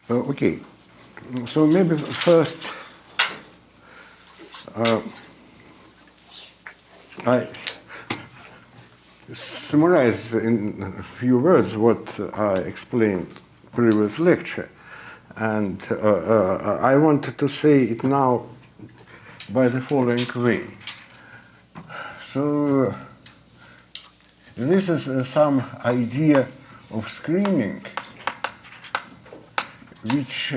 Okay, so maybe first I summarize in a few words what I explained previous lecture, and I wanted to say it now by the following way. So this is some idea of screening which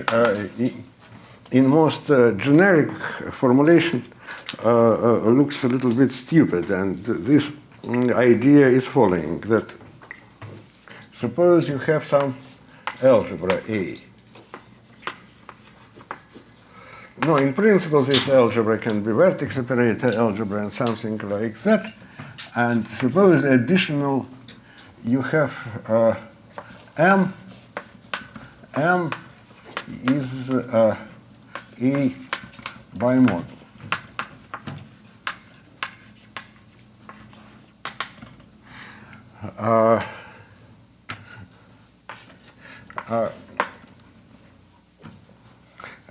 in most generic formulation looks a little bit stupid, and this idea is following, that suppose you have some algebra A. No, in principle this algebra can be vertex operator algebra and something like that, and suppose additional you have M is A bimodal.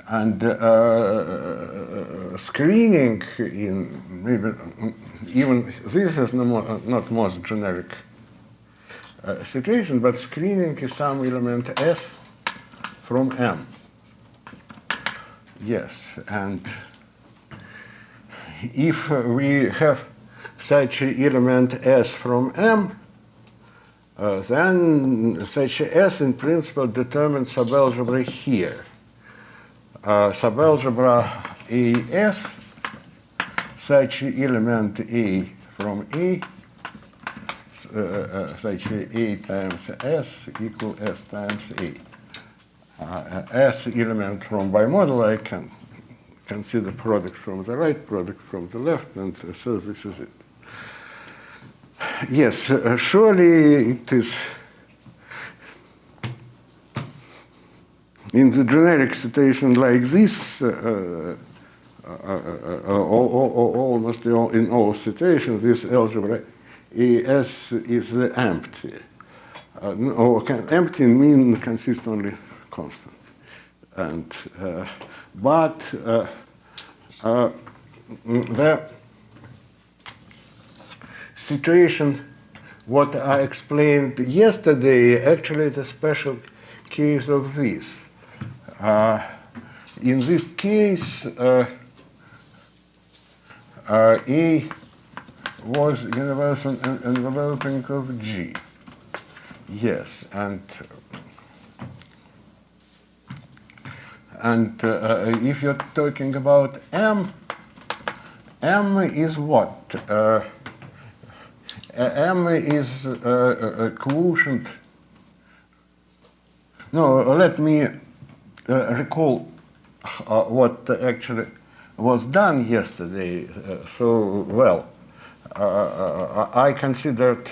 And screening in maybe even this is not most generic situation, but screening is some element S from M. Yes, and if we have such an element S from M, then such S in principle determines subalgebra here. Subalgebra AS, such element A from A, such A times S equal S times A. S element from bimodal, I can consider product from the right, product from the left, and so this is it. Yes, surely it is in the generic situation like this, almost in all situations, this algebra AS is empty. Empty mean consists only constant. And but the situation what I explained yesterday actually is a special case of this. In this case, A was universal enveloping of G. Yes, and if you're talking about M is what? M is a quotient. No, let me recall what actually was done yesterday. I considered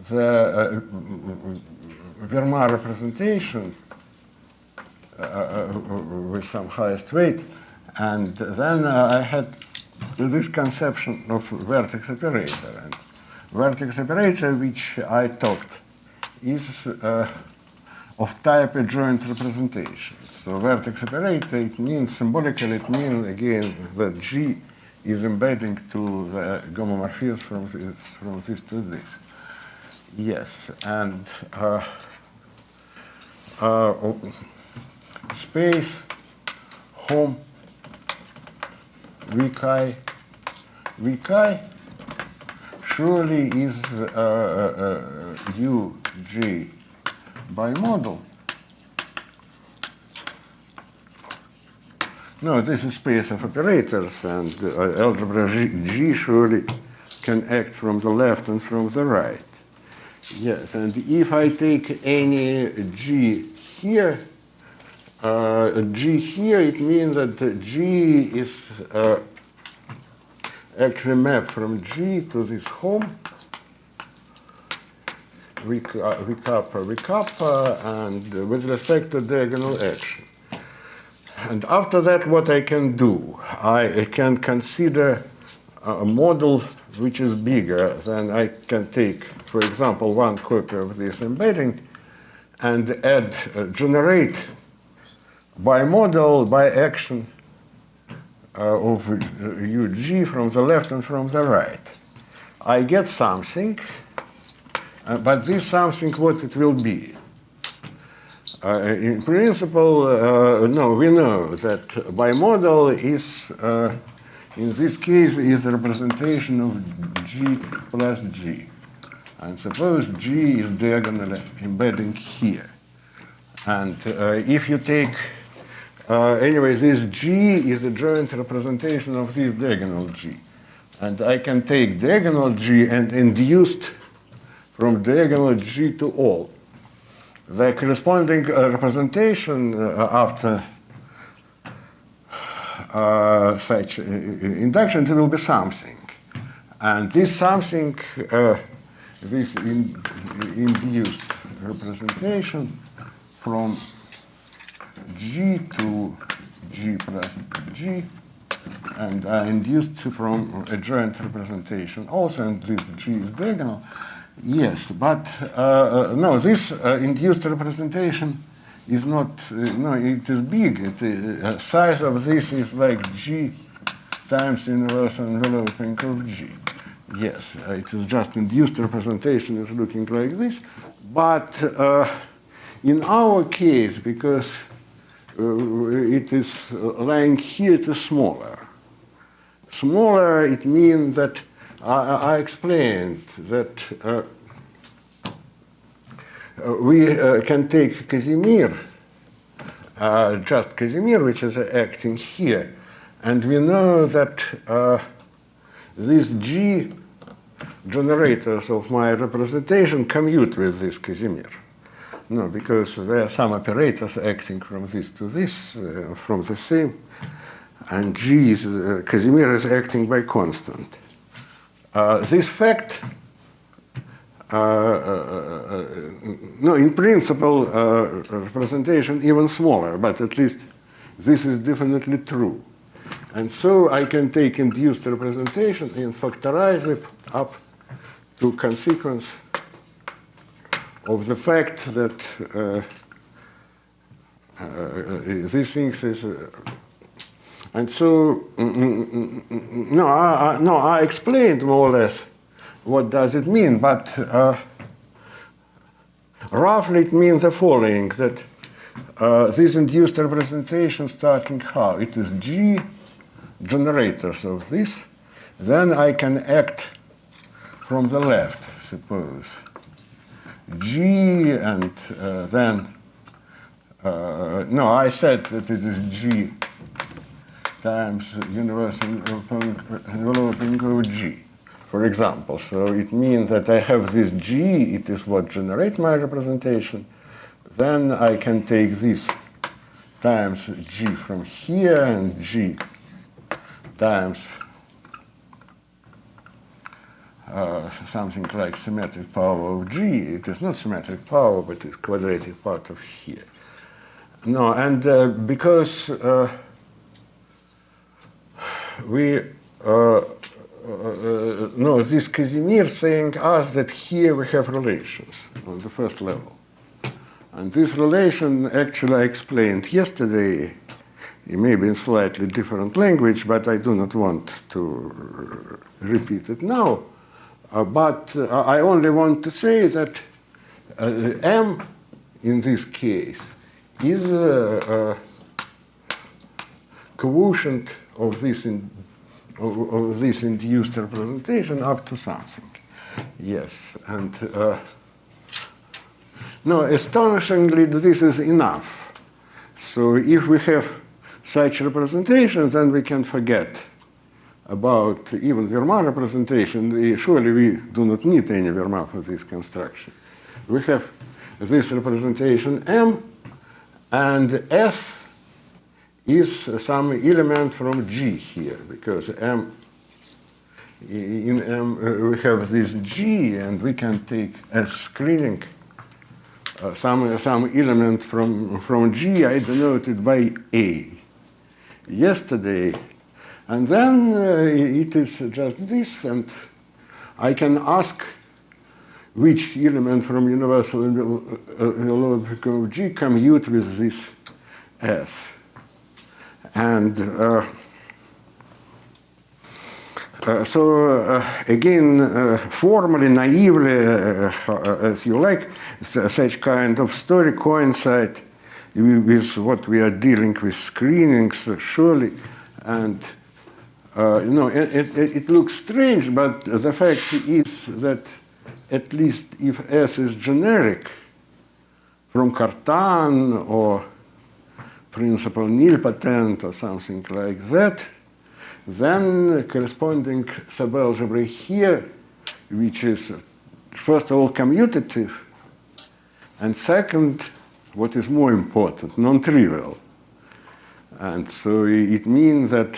the Fermat representation with some highest weight, and then I had this conception of vertex operator. And vertex operator, which I talked, is of type adjoint representation. So vertex operator, it means symbolically, it means again that G is embedding to the homomorphism from this to this. Yes, and space home VK surely is UG bimodal. No, this is space of operators, and algebra G surely can act from the left and from the right. Yes, and if I take any G here, it means that G is actually mapped from G to this home, VK, and with respect to diagonal action. And after that, what I can do, I can consider a model which is bigger than I can take, for example, one copy of this embedding, and add, generate by model, by action of UG from the left and from the right, I get something, but this something, what it will be? In principle, no, we know that bimodal is, in this case, is a representation of G plus G. And suppose G is diagonally embedding here. And if you take, anyway, this G is a joint representation of this diagonal G. And I can take diagonal G and induced from diagonal G to all. The corresponding representation after such induction will be something. And this something, this induced representation from G to G plus G, and I induced from a joint representation also, and this G is diagonal. Yes, but no, this induced representation is not, no, it is big. The size of this is like G times universal enveloping of G. Yes, it is just induced representation is looking like this. But in our case, because it is lying here, it is smaller. Smaller, it means that I explained that we can take Casimir, just Casimir, which is acting here, and we know that these G generators of my representation commute with this Casimir. No, because there are some operators acting from this to this, from the same, and G is, Casimir is acting by constant. This fact, no, in principle, representation even smaller, but at least this is definitely true. And so I can take induced representation and factorize it up to consequence of the fact that these things is, and so, no, I explained more or less what does it mean, but roughly it means the following, that this induced representation starting how? It is G generators of this, then I can act from the left, suppose. G and then, no, I said that it is G times universal enveloping of G, for example. So it means that I have this G, it is what generates my representation. Then I can take this times G from here and G times something like symmetric power of G. It is not symmetric power, but it's quadratic part of here. No, and because we no, this Casimir saying us that here we have relations on the first level. And this relation actually I explained yesterday, maybe in slightly different language, but I do not want to repeat it now. But I only want to say that M in this case is a quotient of this induced representation up to something. Yes, and no, astonishingly, this is enough. So if we have such representations, then we can forget about even Fermat representation. Surely we do not need any Fermat for this construction. We have this representation M, and S is some element from G here, because M, in M we have this G, and we can take as screening some element from G, I denoted by A yesterday. And then it is just this, and I can ask which element from universal enveloping of G commute with this S. And again, formally, naively, as you like, such kind of story coincide with what we are dealing with screenings, surely. And it looks strange, but the fact is that at least if S is generic from Cartan or principle nilpotent or something like that, then corresponding subalgebra here, which is first of all commutative, and second, what is more important, non-trivial. And so it means that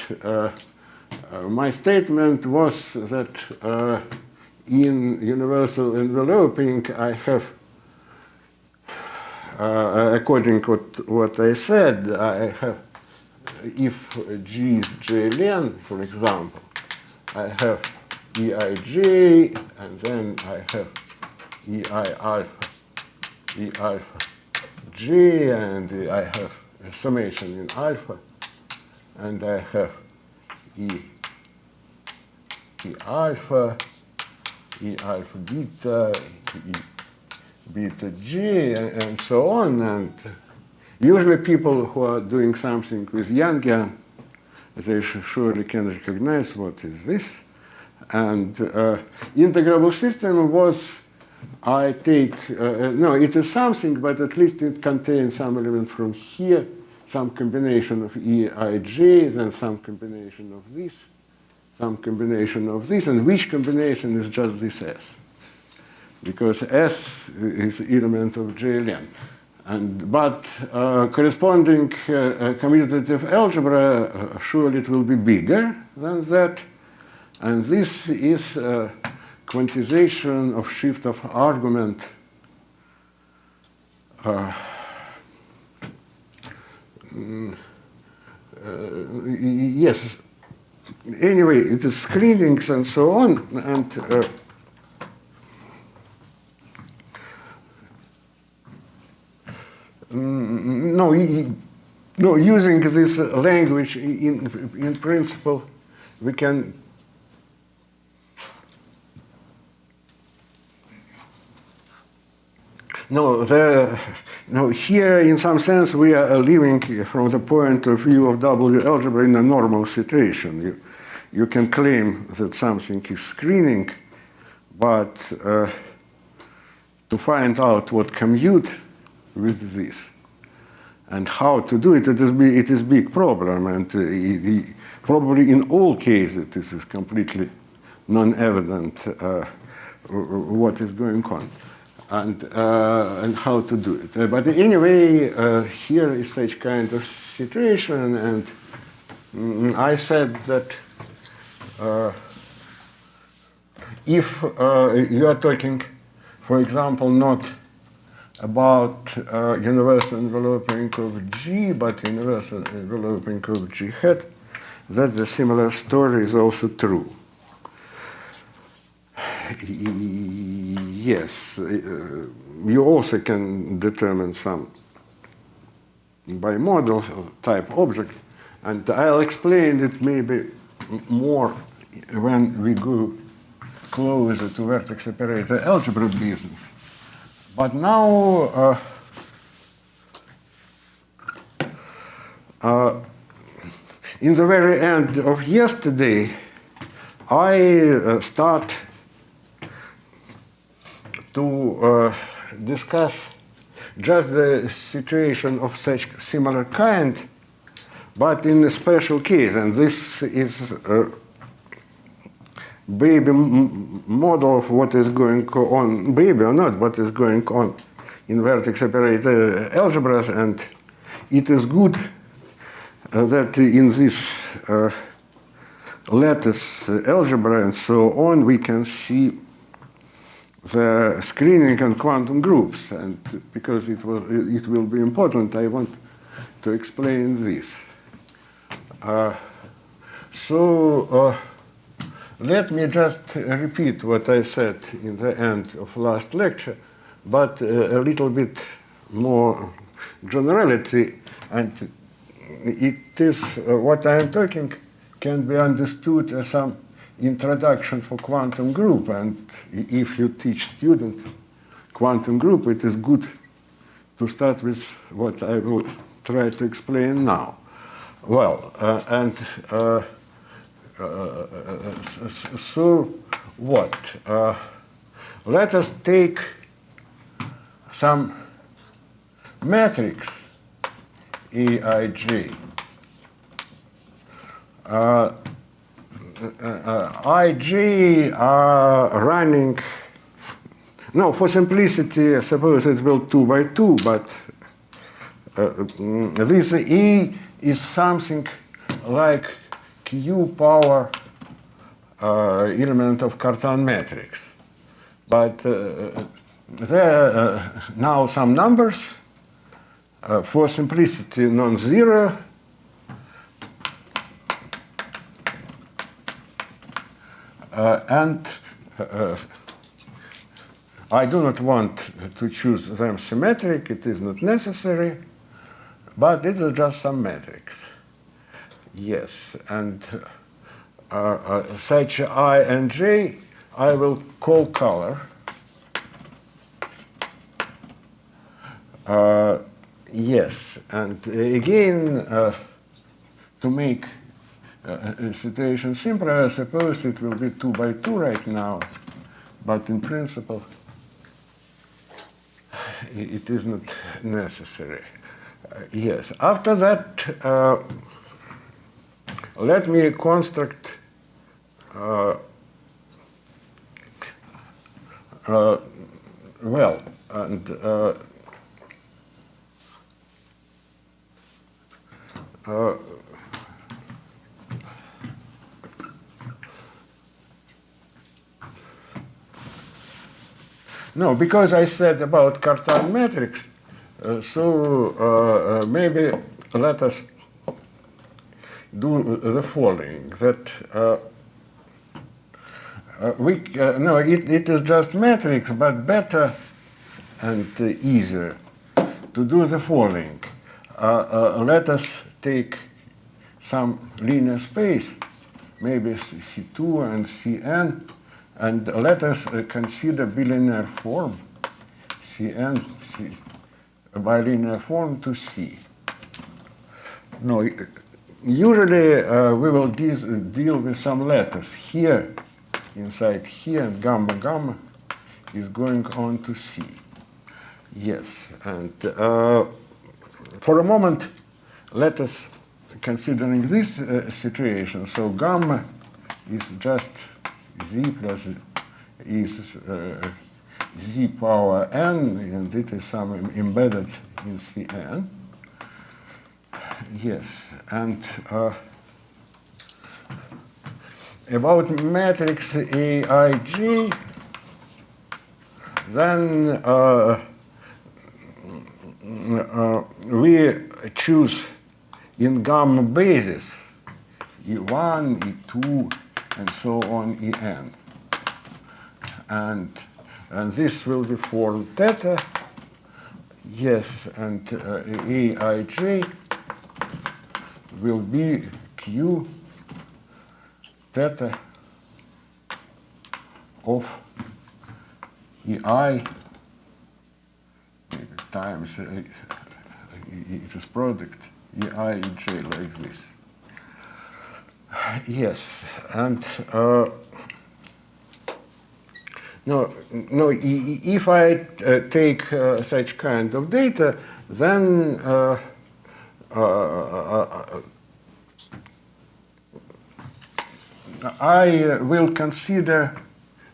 my statement was that in universal enveloping I have, according to what I said, I have, if G is J-len, for example, I have EIJ, and then I have EI alpha J, and I have a summation in alpha, and I have E alpha beta, E beta G, and so on. And usually people who are doing something with Yangian, they surely can recognize what is this. And integrable system was, I take, no, it is something, but at least it contains some element from here, some combination of EIJ, then some combination of this, some combination of this, and which combination is just this S? Because S is element of J-len. But corresponding commutative algebra, surely it will be bigger than that. And this is quantization of shift of argument yes. Anyway, it is screenings and so on. And no, using this language in principle, we can here in some sense we are living from the point of view of W algebra in a normal situation. You can claim that something is screening, but to find out what commute with this and how to do it, it is big problem, and probably in all cases this is completely non-evident what is going on. And how to do it. But anyway, here is such kind of situation, and I said that if you are talking, for example, not about universal enveloping of G, but universal enveloping of G hat, that the similar story is also true. Yes, you also can determine some bimodal type object, and I'll explain it maybe more when we go closer to vertex operator algebra business. But now in the very end of yesterday, I start to discuss just the situation of such similar kind, but in a special case, and this is a baby model of what is going on, baby or not, what is going on in vertex operator algebras, and it is good that in this lattice algebra and so on, we can see the screening and quantum groups, and because it will be important, I want to explain this. let me just repeat what I said in the end of last lecture, but a little bit more generality, and it is what I am talking can be understood as some introduction for quantum group, and if you teach students quantum group, it is good to start with what I will try to explain now. Well, so what? Let us take some matrix Aij. Ij are running. No, for simplicity, I suppose it will 2 by 2, but this E is something like Q power element of Cartan matrix. But there are now some numbers, for simplicity non-zero, and I do not want to choose them symmetric, it is not necessary, but it is just some matrix. Yes, and such I and J I will call color. Yes, and again, to make a situation simpler, I suppose it will be 2 by 2 right now, but in principle, it is not necessary. Yes, after that, let me construct well, and no, because I said about Cartan matrix, so maybe let us do the following, that no, it is just matrix, but better and easier to do the following. Let us take some linear space, maybe C2 and Cn, and let us consider bilinear form, Cn, bilinear form to C. No, usually we will deal with some letters here, inside here, and gamma gamma is going on to C. Yes, and for a moment, let us considering this situation. So gamma is just Z plus is Z power n, and it is some embedded in Cn. Yes, and about matrix Aij, then we choose in gamma basis E1, E2, and so on, En. And this will be form theta. Yes, and Aij will be Q theta of Ei times it is product Ei Ej like this. Yes, and no, if I take such kind of data, then I will consider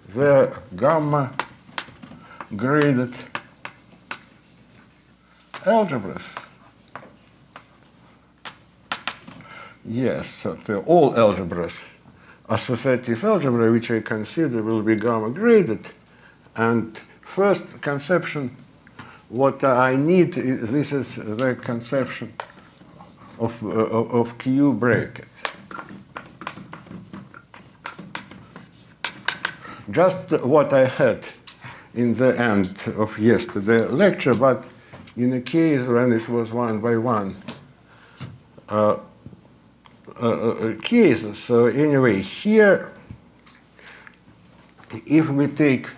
the gamma graded algebras. Yes, so all algebras, associative algebra, which I consider will be gamma graded. And first conception, what I need, this is the conception of Q brackets. just what I had in the end of yesterday's lecture, but in a case when it was one by one cases. So anyway, here, if we take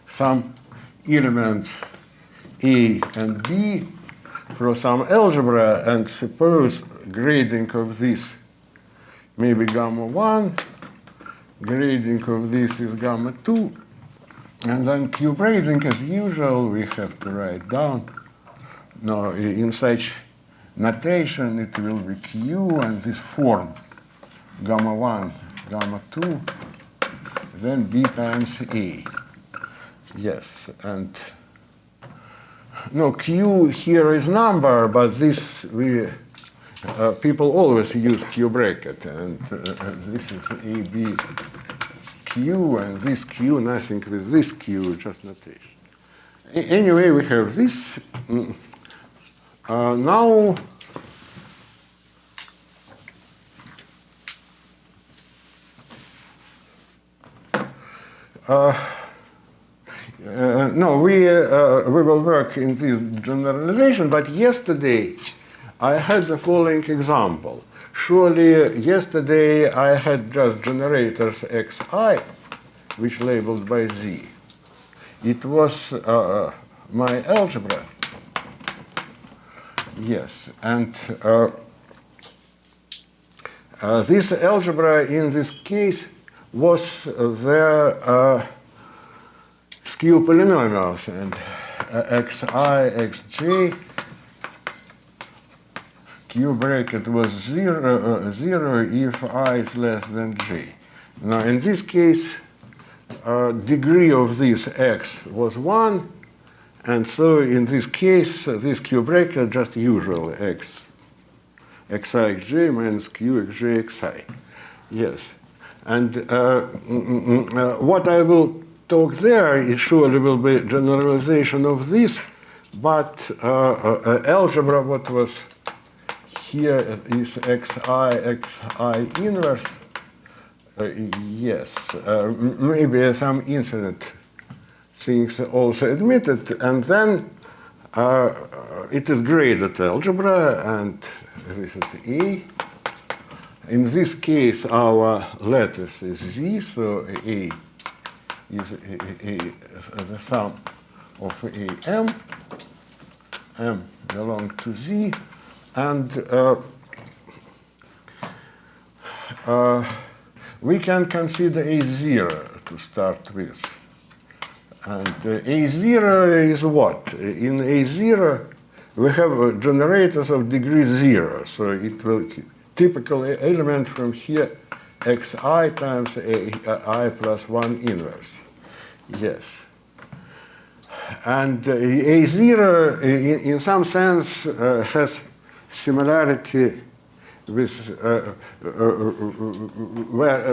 some elements A and B from some algebra and suppose grading of this maybe gamma 1, grading of this is gamma 2, and then Q grading as usual we have to write down. Now in such notation it will be Q and this form gamma 1, gamma 2, then B times A. Yes, and no, Q here is number, but this people always use Q bracket, and this is A, B, Q, and this Q, nothing with this Q, just notation. Anyway, we have this. Now, no, we will work in this generalization, but yesterday I had the following example. Surely yesterday I had just generators xi, which labeled by z. It was my algebra. Yes, and this algebra in this case was their skew polynomials, and xi, xj, Q bracket was 0, 0 if I is less than j. Now in this case, degree of this x was 1, and so in this case, this Q bracket just usual x, xi xj minus q xj xi. Yes, and what I will talk there, it surely will be generalization of this, but algebra, what was here is xi inverse. Yes, maybe some infinite things also admitted, and then it is graded algebra, and this is A. In this case, our lattice is Z, so A is the sum of AM, M belongs to Z, and we can consider A0 to start with. And A0 is what? In A0, we have generators of degree 0, so it will typical element from here xi times I plus 1 inverse. Yes. And A0, in some sense, has similarity with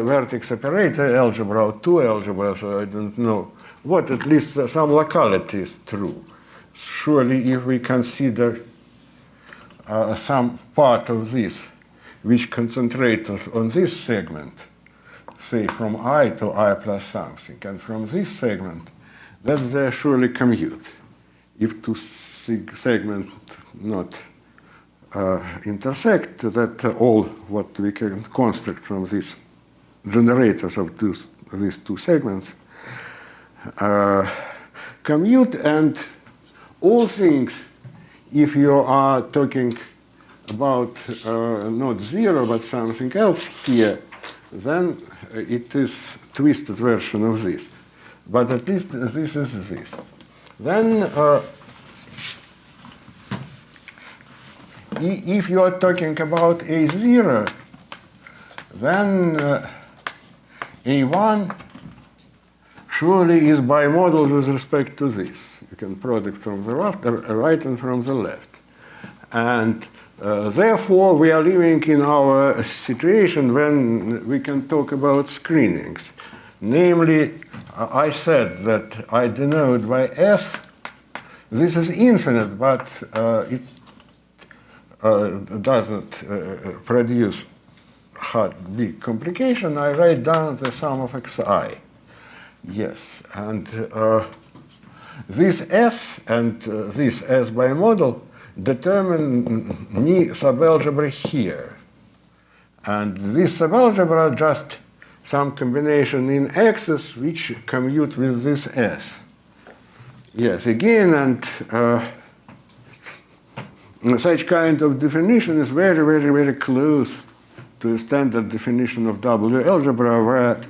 vertex operator algebra or two algebras, so I don't know what, at least some locality is true. Surely if we consider some part of this which concentrates on this segment, say from I to I plus something, and from this segment, that they surely commute. If two segments not intersect, that all what we can construct from these generators of these two segments commute, and all things, if you are talking about not 0 but something else here, then it is twisted version of this. But at least this is this. Then if you are talking about A0, then A1 surely is bimodal with respect to this. You can product from the right and from the left. And therefore, we are living in our situation when we can talk about screenings. Namely, I said that I denote by S. This is infinite, but it does not produce hard, big complication. I write down the sum of xi. Yes, and this S and this S bimodal determine me subalgebra here. And this subalgebra just some combination in X's which commute with this S. Yes, again, and such kind of definition is very, very, very close to a standard definition of W-algebra, where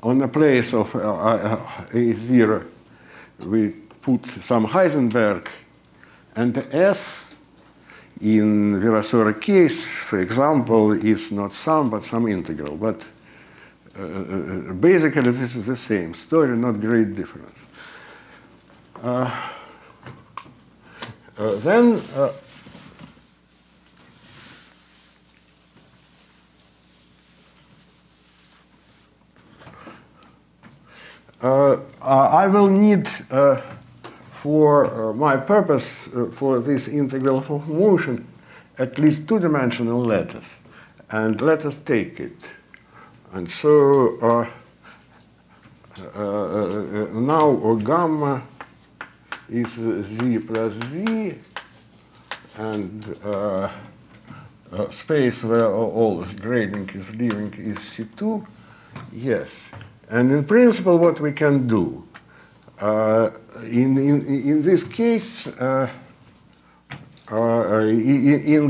on the place of A0 we put some Heisenberg, and the S in Virasoro case, for example, is not some but some integral. But basically this is the same story, not great difference. Then I will need for my purpose for this integral of motion at least two-dimensional lattice, and let us take it. And so now gamma is z plus z, and space where all grading is leaving is C2. Yes. And in principle, what we can do, in this case, in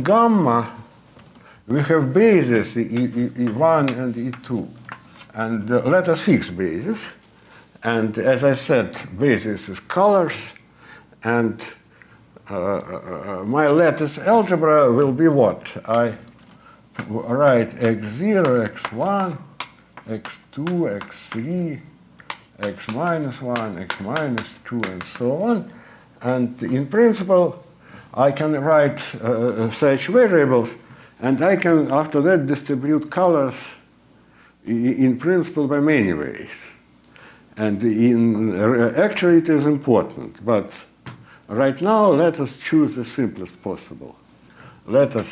gamma, we have bases E1 and E2. And let us fix bases. And as I said, basis is colors. And my lattice algebra will be what? I write x0, x1, x2, x3, x minus 1, x minus 2, and so on. And in principle, I can write such variables, and I can, after that, distribute colors in principle by many ways. And actually, it is important. But right now, let us choose the simplest possible. Let us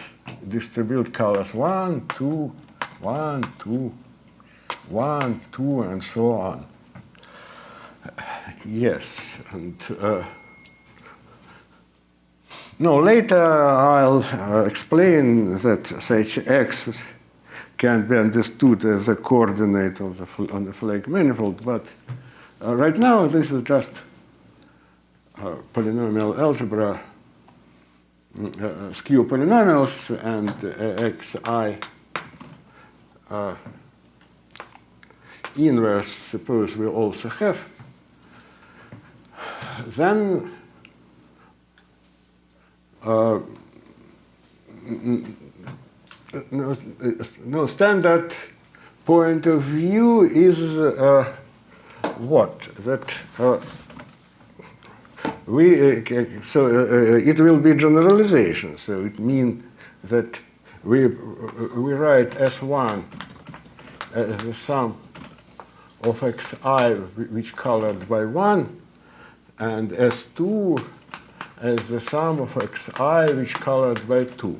distribute colors 1, 2, 1, 2, 1, 2, and so on. Yes, and no, later I'll explain that such x can be understood as a coordinate of on the Flag manifold, but right now this is just polynomial algebra, skew polynomials, and xi inverse, suppose we also have. Then no standard point of view is what? That it will be generalization. So it means that we write S1 as the sum of xi which colored by 1, and S2 as the sum of xi which colored by 2.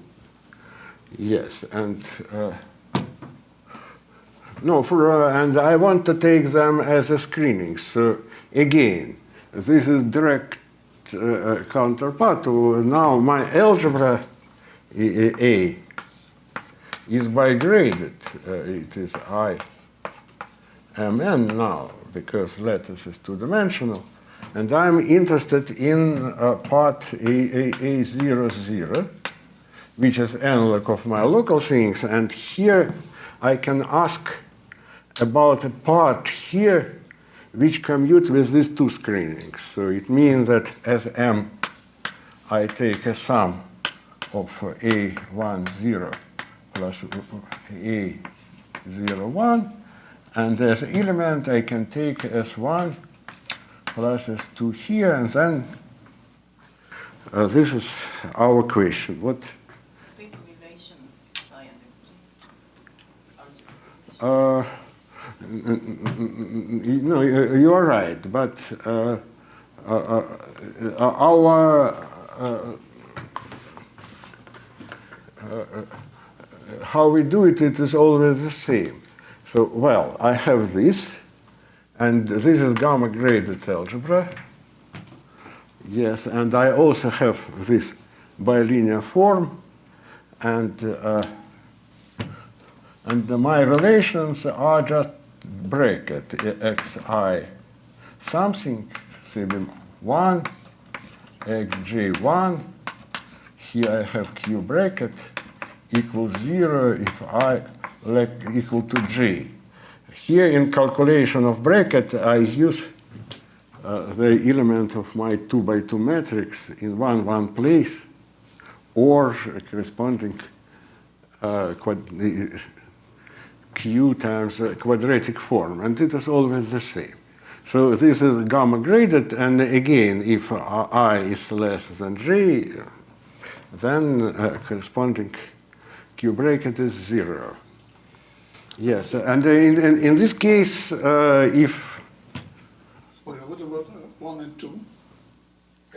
Yes, and no, and I want to take them as a screening. So again, this is direct counterpart to now my algebra A is bigraded. It is IMN now because lattice is two-dimensional, and I'm interested in part A00, which is analog of my local things, and here I can ask about a part here which commute with these two screenings. So it means that as M, I take a sum of A10 plus A01, and as element I can take S1 plus S2 here, and then this is our question. What? No, you are right, but how we do it, it is always the same. So, well, I have this, And this is gamma graded algebra. Yes, and I also have this bilinear form, and my relations are just bracket xi something, cb1, xj1. Here I have q bracket equals 0 if I equal to g. Here in calculation of bracket, I use the element of my 2 by 2 matrix in one place, or corresponding q times quadratic form, and it is always the same. So this is gamma graded, and again, if I is less than j, then corresponding q bracket is 0. Yes, and in this case, if... What about 1 and 2?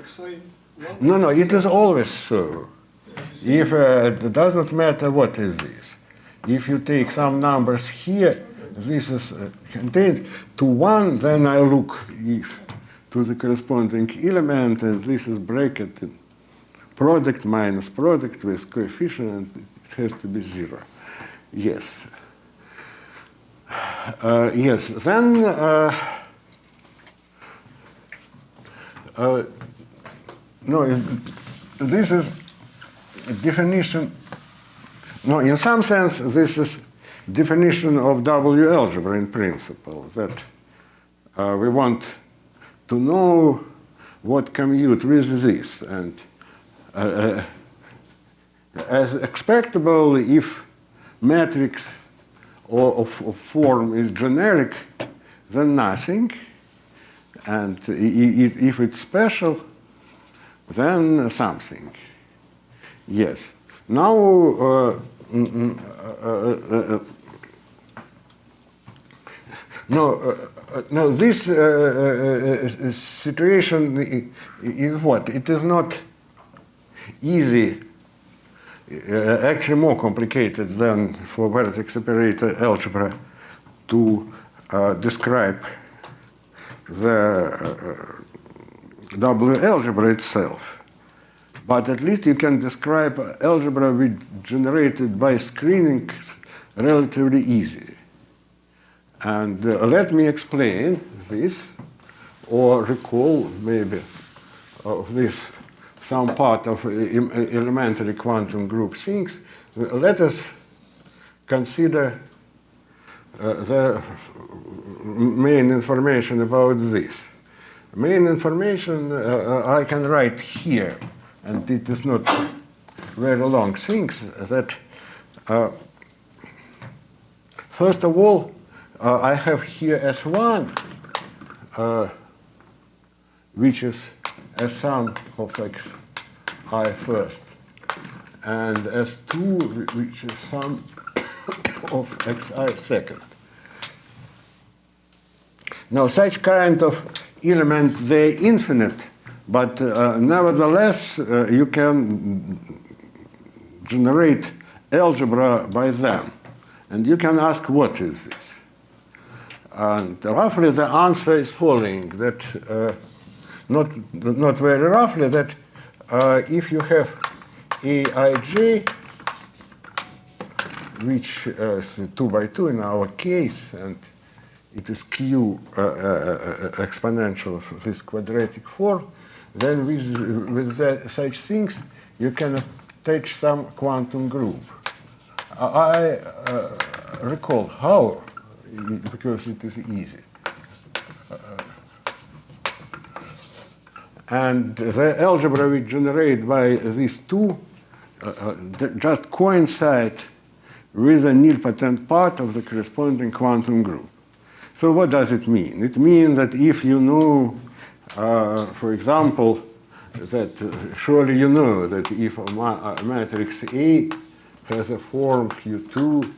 xi 1? No, it is always so. If it does not matter what is this. If you take some numbers here, this is contained to 1, then I look to the corresponding element, and this is bracket product minus product with coefficient, it has to be 0. Yes. Yes, then no, this is a definition. No, in some sense, this is definition of W algebra in principle, that we want to know what commute with this, and as expectable, if matrix of form is generic, then nothing, and if it's special, then something. Yes. Now, no, this situation is what? It is not easy, actually more complicated than for vertex operator algebra to describe the W algebra itself. But at least you can describe algebra generated by screening relatively easy. And let me explain this, or recall maybe of this some part of elementary quantum group things. Let us consider the main information about this. Main information I can write here, and it is not very long things, that first of all, I have here S1, which is a sum of xi first, and S2, which is sum of xi second. Now, such kind of element, they're infinite, but nevertheless, you can generate algebra by them. And you can ask, what is this? And roughly the answer is following, that not very roughly, that if you have Aij, which is 2 by 2 in our case, and it is q exponential of this quadratic form, then with such things you can attach some quantum group. I recall how, because it is easy. And the algebra we generate by these two just coincide with the nilpotent part of the corresponding quantum group. So what does it mean? It means that if you know, for example, that surely you know that if a matrix A has a form Q2,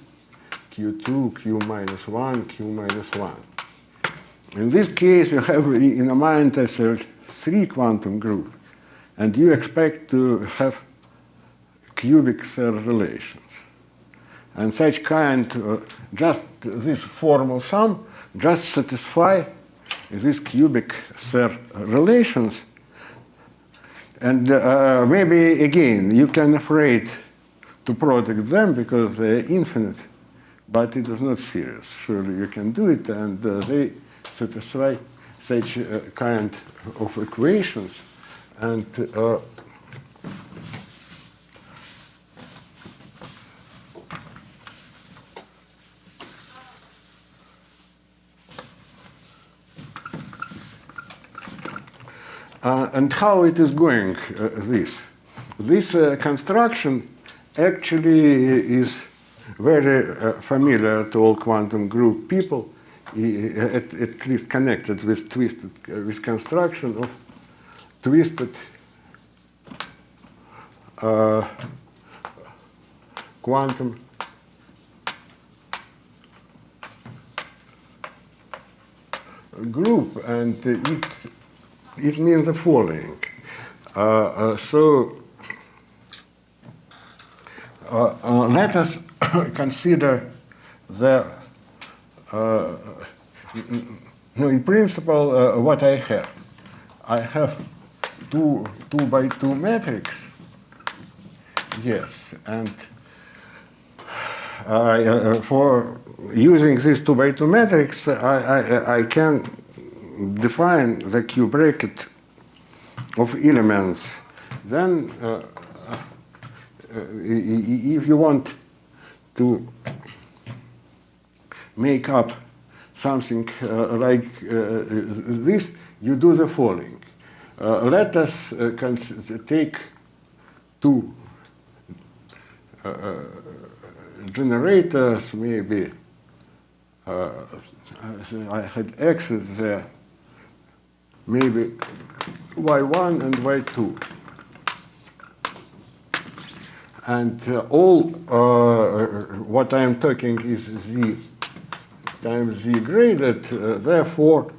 Q2, Q minus 1, Q minus 1. In this case, you have in a mind as a 3 quantum group, and you expect to have cubic cell relations. And such kind, just this formal sum, just satisfy these cubic Serre relations. And maybe, again, you can afraid to product them because they're infinite, but it is not serious. Surely you can do it, and they satisfy such kind of equations. And and how it is going, this? This construction actually is very familiar to all quantum group people, at least connected with with construction of twisted quantum group, and it means the following. Let us consider the, in principle, what I have. I have two by two matrix, yes, and for using this 2 by 2 matrix, I can define the Q bracket of elements. Then, if you want to make up something like this, you do the following. Let us take two generators, maybe I had X's there, maybe Y1 and Y2. And all what I am talking is Z times Z graded, therefore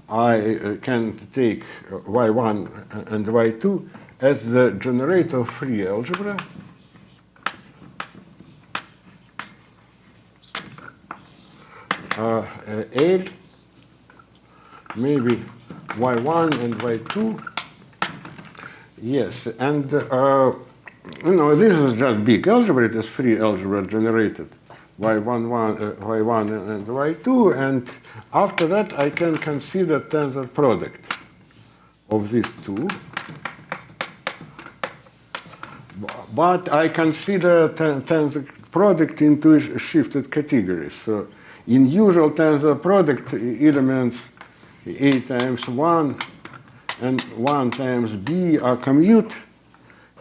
I can take Y1 and Y2 as the generator of free algebra. L, maybe Y1 and Y2. Yes, and this is just big algebra. It is free algebra generated Y1 and Y2, and after that I can consider tensor product of these two. But I consider tensor product into shifted categories. So in usual tensor product, elements A times 1 and 1 times B are commute.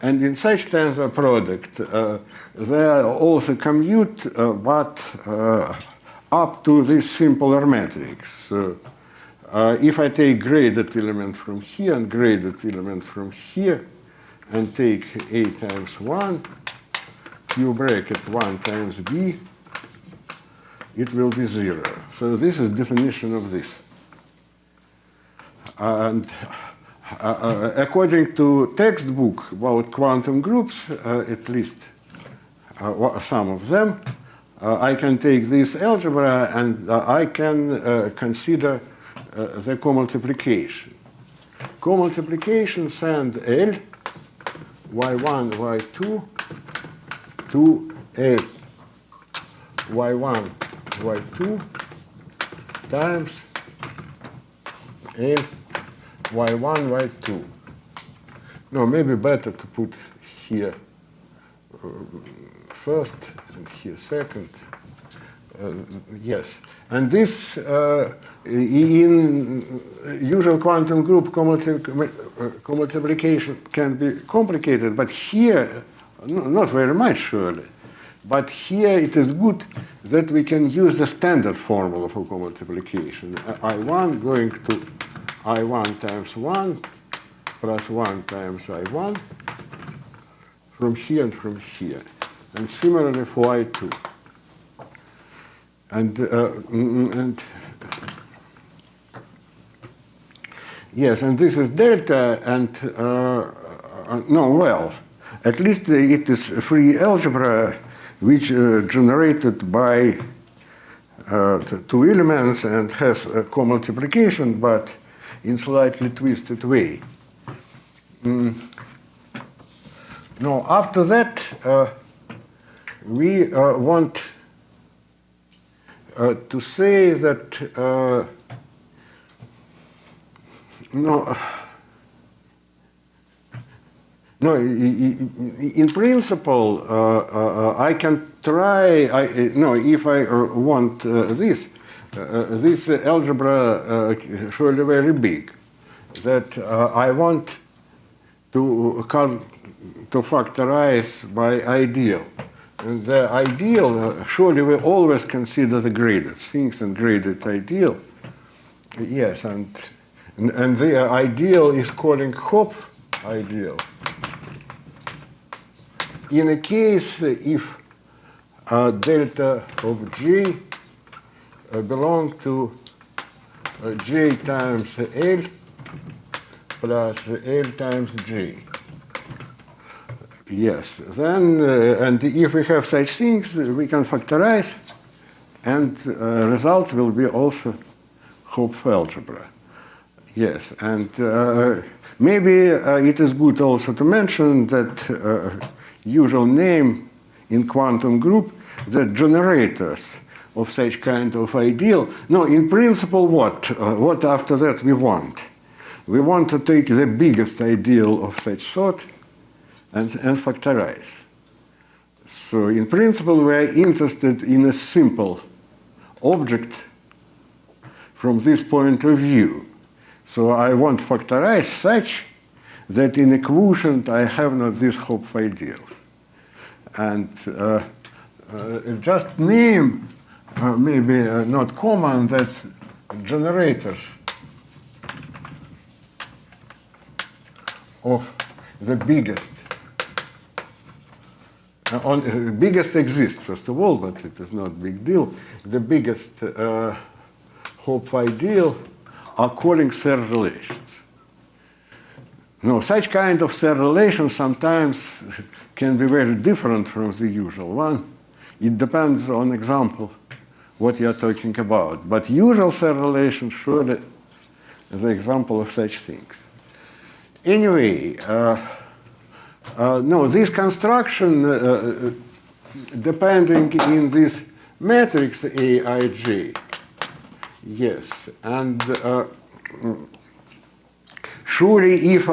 And in such tensor product, they are also commute, but up to this simpler matrix. If I take graded element from here and graded element from here, and take A times 1, Q bracket 1 times B, it will be 0. So this is definition of this. And according to textbook about quantum groups, at least some of them, I can take this algebra and I can consider the co-multiplication. Co-multiplication send L, Y1, Y2, to L, Y1, Y2 times L, Y1, Y2. No, maybe better to put here first and here second. Yes, and this in usual quantum group co-multiplication can be complicated, but here, not very much surely. But here it is good that we can use the standard formula for co-multiplication. I1 going to I1 times 1 plus 1 times I1 from here and from here. And similarly for I2. And yes, and this is delta, and no, well, at least it is free algebra. which generated by two elements and has a co-multiplication, but in slightly twisted way. Now, after that, we want to say that in principle, I can try. If I want this algebra surely very big, that I want to factorize by ideal. And the ideal, surely we always consider the graded things and graded ideal. Yes, and the ideal is calling Hopf ideal. In a case if delta of G belong to J times L plus L times J. Yes, then, and if we have such things, we can factorize, and result will be also Hopf algebra. Yes, and maybe it is good also to mention that usual name in quantum group, the generators of such kind of ideal. No, in principle, what after that we want? We want to take the biggest ideal of such sort and factorize. So in principle, we are interested in a simple object from this point of view. So I want to factorize such that in a quotient I have not this Hopf ideals. And just name, maybe not common, that generators of the biggest. The biggest exists, first of all, but it is not a big deal. The biggest Hopf ideal are calling Serre relations. No, such kind of Serre relations sometimes can be very different from the usual one. It depends on example what you are talking about. But usual Serre relations surely the example of such things. Anyway, no, this construction depending in this matrix Aij. Yes, and surely if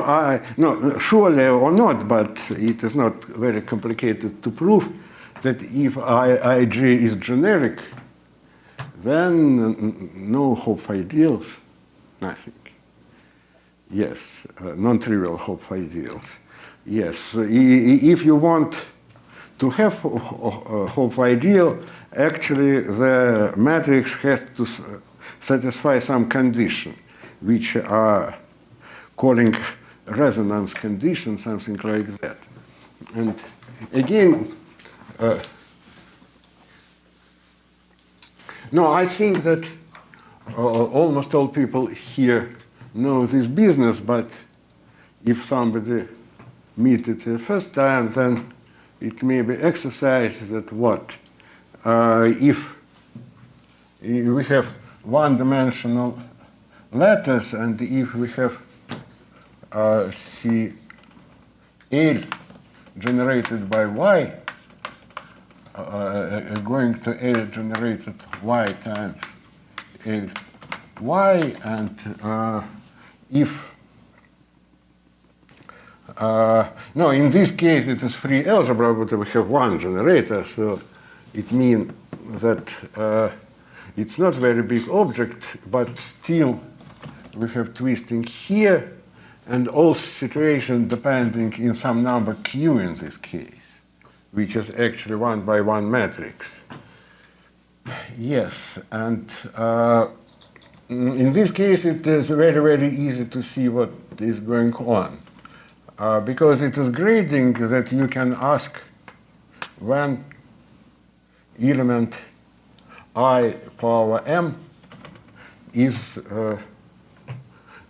surely or not, but it is not very complicated to prove that if Ij is generic, then no Hopf ideals, nothing. Yes, non-trivial Hopf ideals. Yes, if you want to have Hopf ideal, actually the matrix has to satisfy some condition, which are calling resonance condition, something like that. And again, no, I think that almost all people here know this business, but if somebody meet it the first time, then it may be exercised that what? If we have one-dimensional lattice, and if we have C L generated by Y, going to L generated Y times L Y, and if no, in this case it is free algebra, but we have one generator, so it means that it's not very big object, but still we have twisting here, and all situation depending in some number Q in this case, which is actually one by one matrix. Yes, and in this case it is very, very easy to see what is going on. Because it is grading that you can ask when element I power m is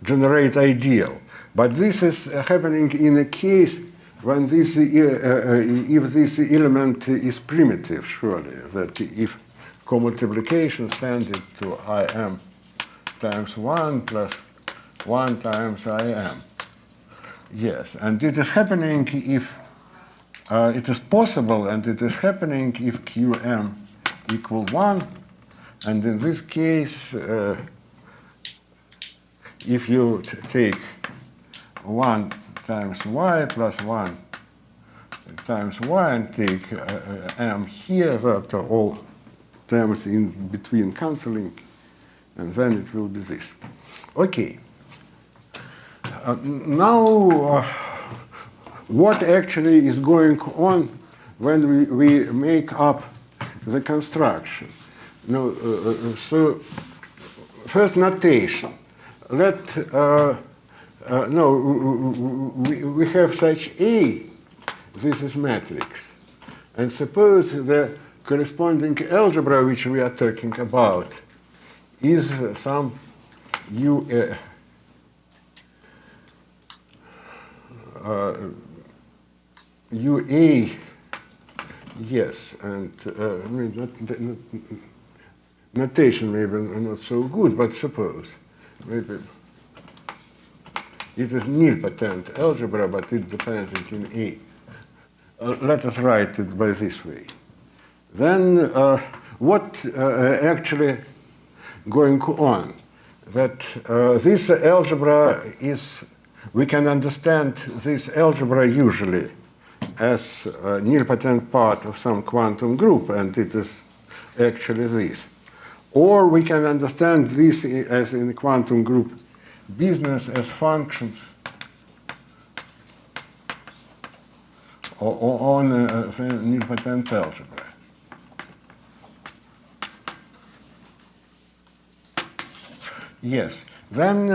generate ideal. But this is happening in a case when this, if this element is primitive, surely, that if co-multiplication send it to Im times 1 plus 1 times Im. Yes, and it is happening if, it is possible, and it is happening if Qm equal 1, and in this case, if you take 1 times y plus 1 times y and take m here, that are all terms in between canceling, and then it will be this. Okay. Now, what actually is going on when we make up the construction? No, so first notation. Let we have such A. This is matrix, and suppose the corresponding algebra which we are talking about is some UA. UA, yes, and notation maybe not so good, but suppose maybe it is nilpotent algebra, but it dependent in A. Let us write it by this way. Then what actually going on? That this algebra is, we can understand this algebra usually as a nilpotent part of some quantum group, and it is actually this. Or we can understand this as in the quantum group business as functions on the nilpotent algebra. Yes, then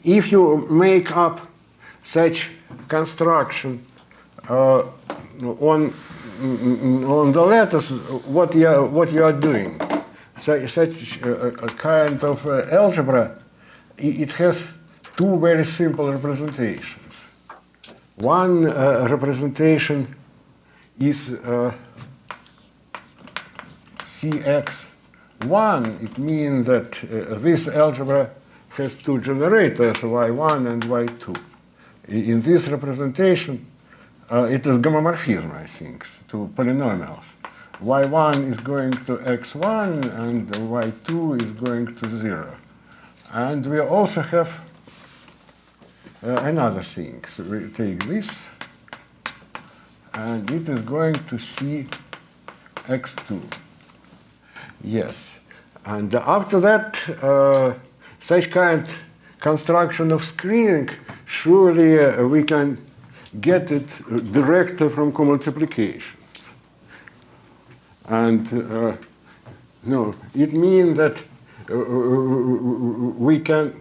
if you make up such construction on the letters, what you are doing, such a kind of algebra, it has two very simple representations. One representation is Cx1. It means that this algebra has two generators, y1 and y2. In this representation, it is gamomorphism, I think, to polynomials. y1 is going to x1 and y2 is going to 0. And we also have another thing. So we take this, and it is going to C x2. Yes. And after that, such kind of construction of screening, surely we can get it directly from co-multiplications. And no, it means that we can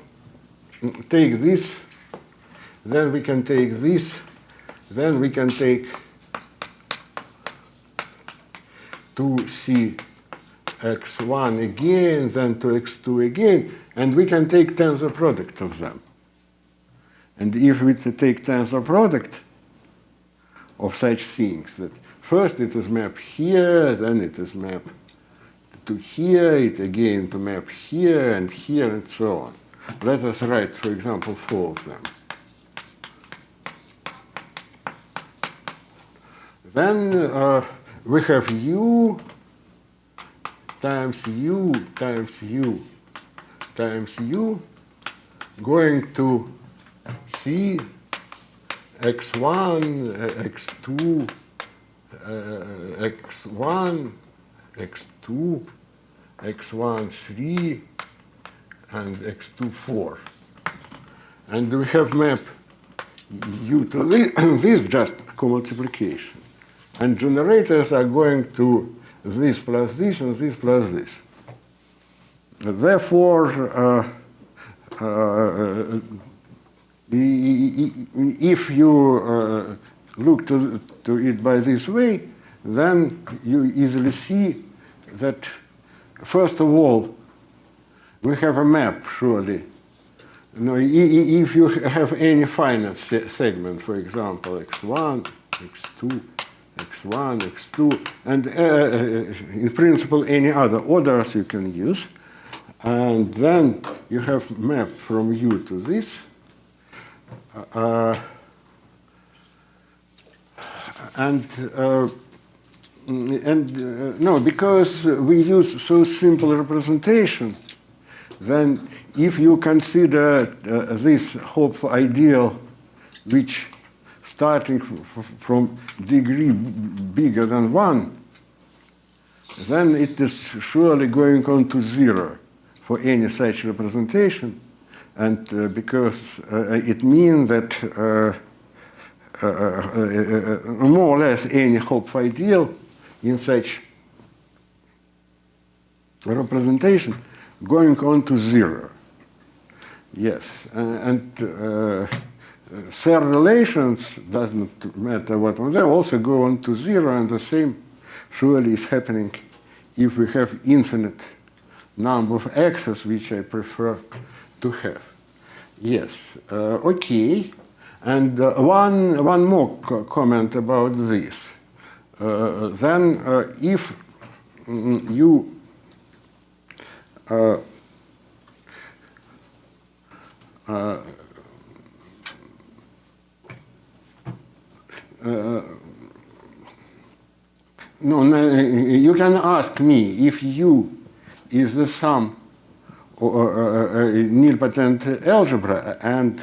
take this, then we can take this, then we can take 2c x1 again, then 2x2 again, and we can take tensor product of them. And if we take tensor product of such things, that first it is mapped here, then it is mapped to here, it again to map here, and so on. Let us write, for example, 4 of them. Then we have u times u times u times u going to c x1, x2, x1, x2, x1, 3, and x2, 4. And we have map u to this just co-multiplication. And generators are going to this plus this and this plus this. Therefore, if you look to it by this way, then you easily see that, first of all, we have a map, surely, no, if you have any finite segment, for example, x1, x2, x1, x2, and in principle any other orders you can use, and then you have map from U to this, no, because we use so simple representation, then if you consider this Hopf ideal, which starting from degree bigger than 1, then it is surely going on to 0 for any such representation, and because it means that more or less any Hopf ideal in such representation going on to 0. Yes, and Serre relations doesn't matter what one, they also go on to 0, and the same surely is happening if we have infinite number of x's, which I prefer to have. Yes, okay. And one more comment about this. Then if you no, you can ask me if U is the sum or nilpotent algebra, and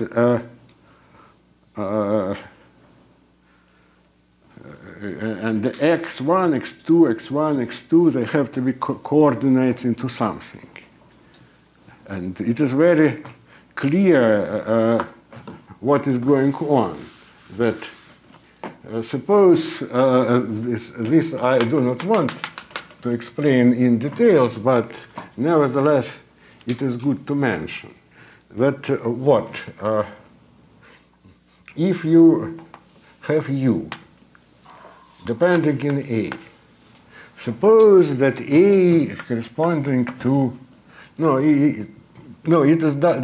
the x1, x2, x1, x2, they have to be coordinates into something. And it is very clear what is going on. That suppose this I do not want to explain in details, but nevertheless it is good to mention that if you have U depending in A, suppose that A corresponding to, it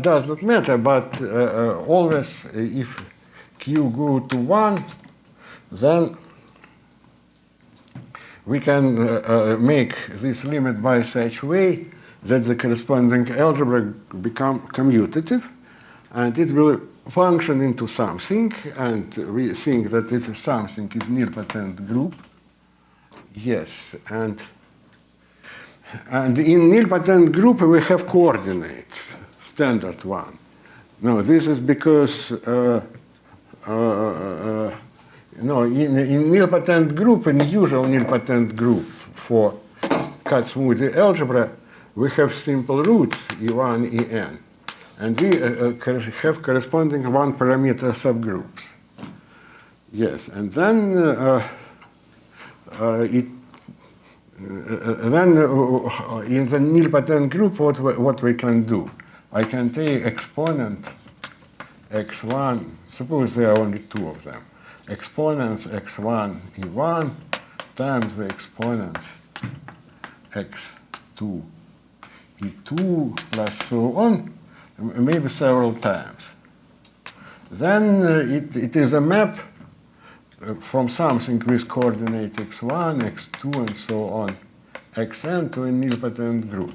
does not matter, but always if Q go to 1, then we can make this limit by such way that the corresponding algebra become commutative, and it will function into something, and we think that this something is nilpotent group. Yes, and in nilpotent group we have coordinates, standard one. No, this is because in nilpotent group, in usual nilpotent group for cut-smoothie algebra, we have simple roots E1, En. And we have corresponding one-parameter subgroups. Yes, and then in the nilpotent group, what we can do? I can take exponent x1. Suppose there are only two of them. Exponents x1 e1 times the exponents x2 e2 plus so on, maybe several times. Then it is a map from something with coordinate x1, x2, and so on, xn to a nilpotent group.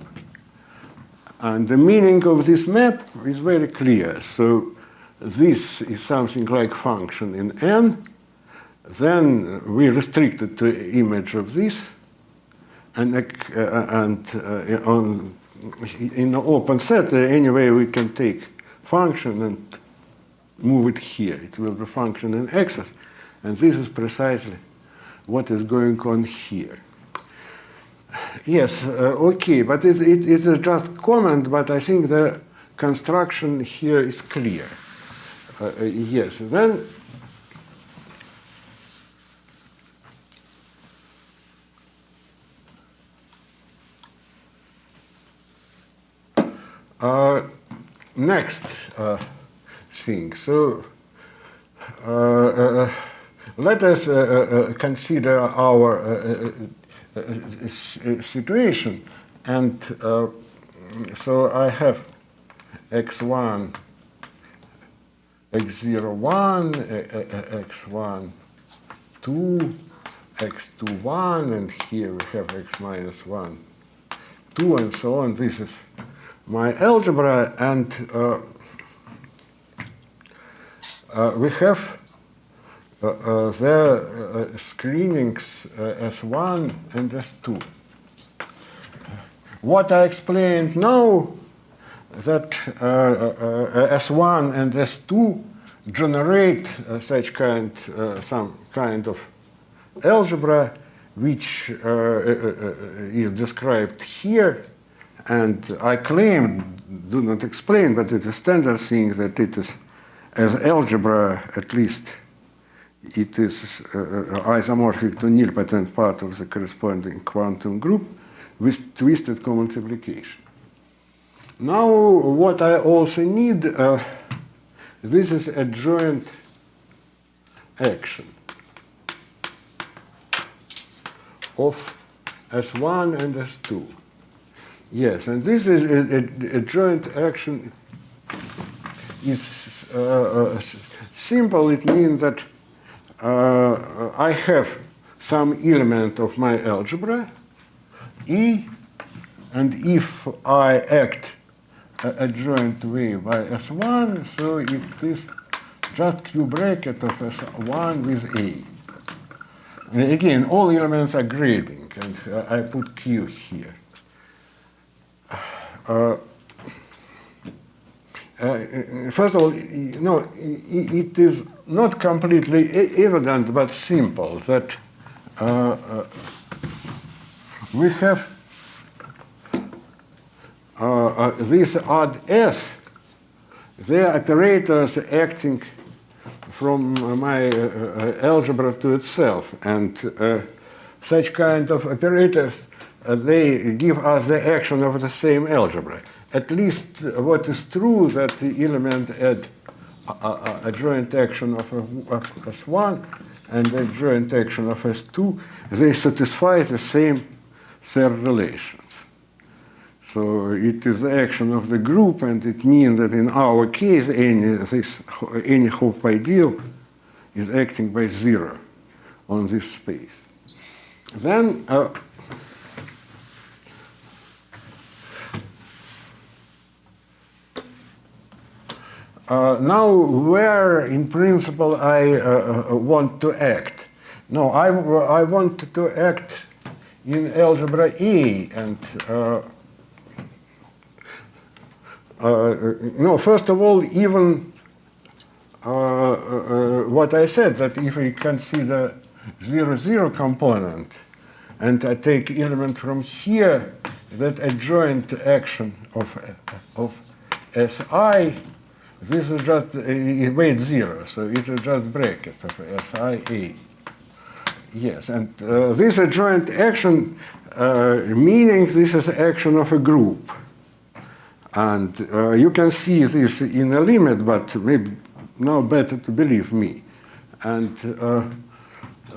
And the meaning of this map is very clear. So this is something like function in n. Then we restrict it to image of this, and in the open set, anyway, we can take function and move it here. It will be function in x's. And this is precisely what is going on here. Yes, okay, but it is just comment, but I think the construction here is clear. Yes, then next thing. So let us consider our situation. And so I have x1 x0, 1, x1, 2, x2, 1, and here we have x minus 1, 2, and so on. This is my algebra, and we have the screenings S1 and S2. What I explained now, that S1 and S2 generate some kind of algebra which is described here, and I claim, do not explain, but it is standard thing that it is as algebra, at least it is isomorphic to nilpotent part of the corresponding quantum group with twisted co-multiplication. Now what I also need, this is a joint action of S1 and S2. Yes, and this is a joint action is simple. It means that I have some element of my algebra, E, and if I act a joint way by S1, so it is just Q bracket of S1 with A. And again, all elements are grading, and I put Q here. First of all, no, it is not completely evident, but simple, that we have this odd S, the operators acting from my algebra to itself, and such kind of operators, they give us the action of the same algebra. At least what is true, that the element add a joint action of S1 and a joint action of S2, they satisfy the same third relations. So it is the action of the group, and it means that in our case, any Hopf ideal is acting by 0 on this space. Then now, where in principle I want to act? No, I want to act in algebra A, and no, first of all, even what I said, that if we consider 0,0 component, and I take element from here, that a joint action of Si, this is just weight 0, so it is just bracket of SIA. Yes, and this is joint action, meaning this is action of a group. And you can see this in a limit, but maybe now better to believe me. And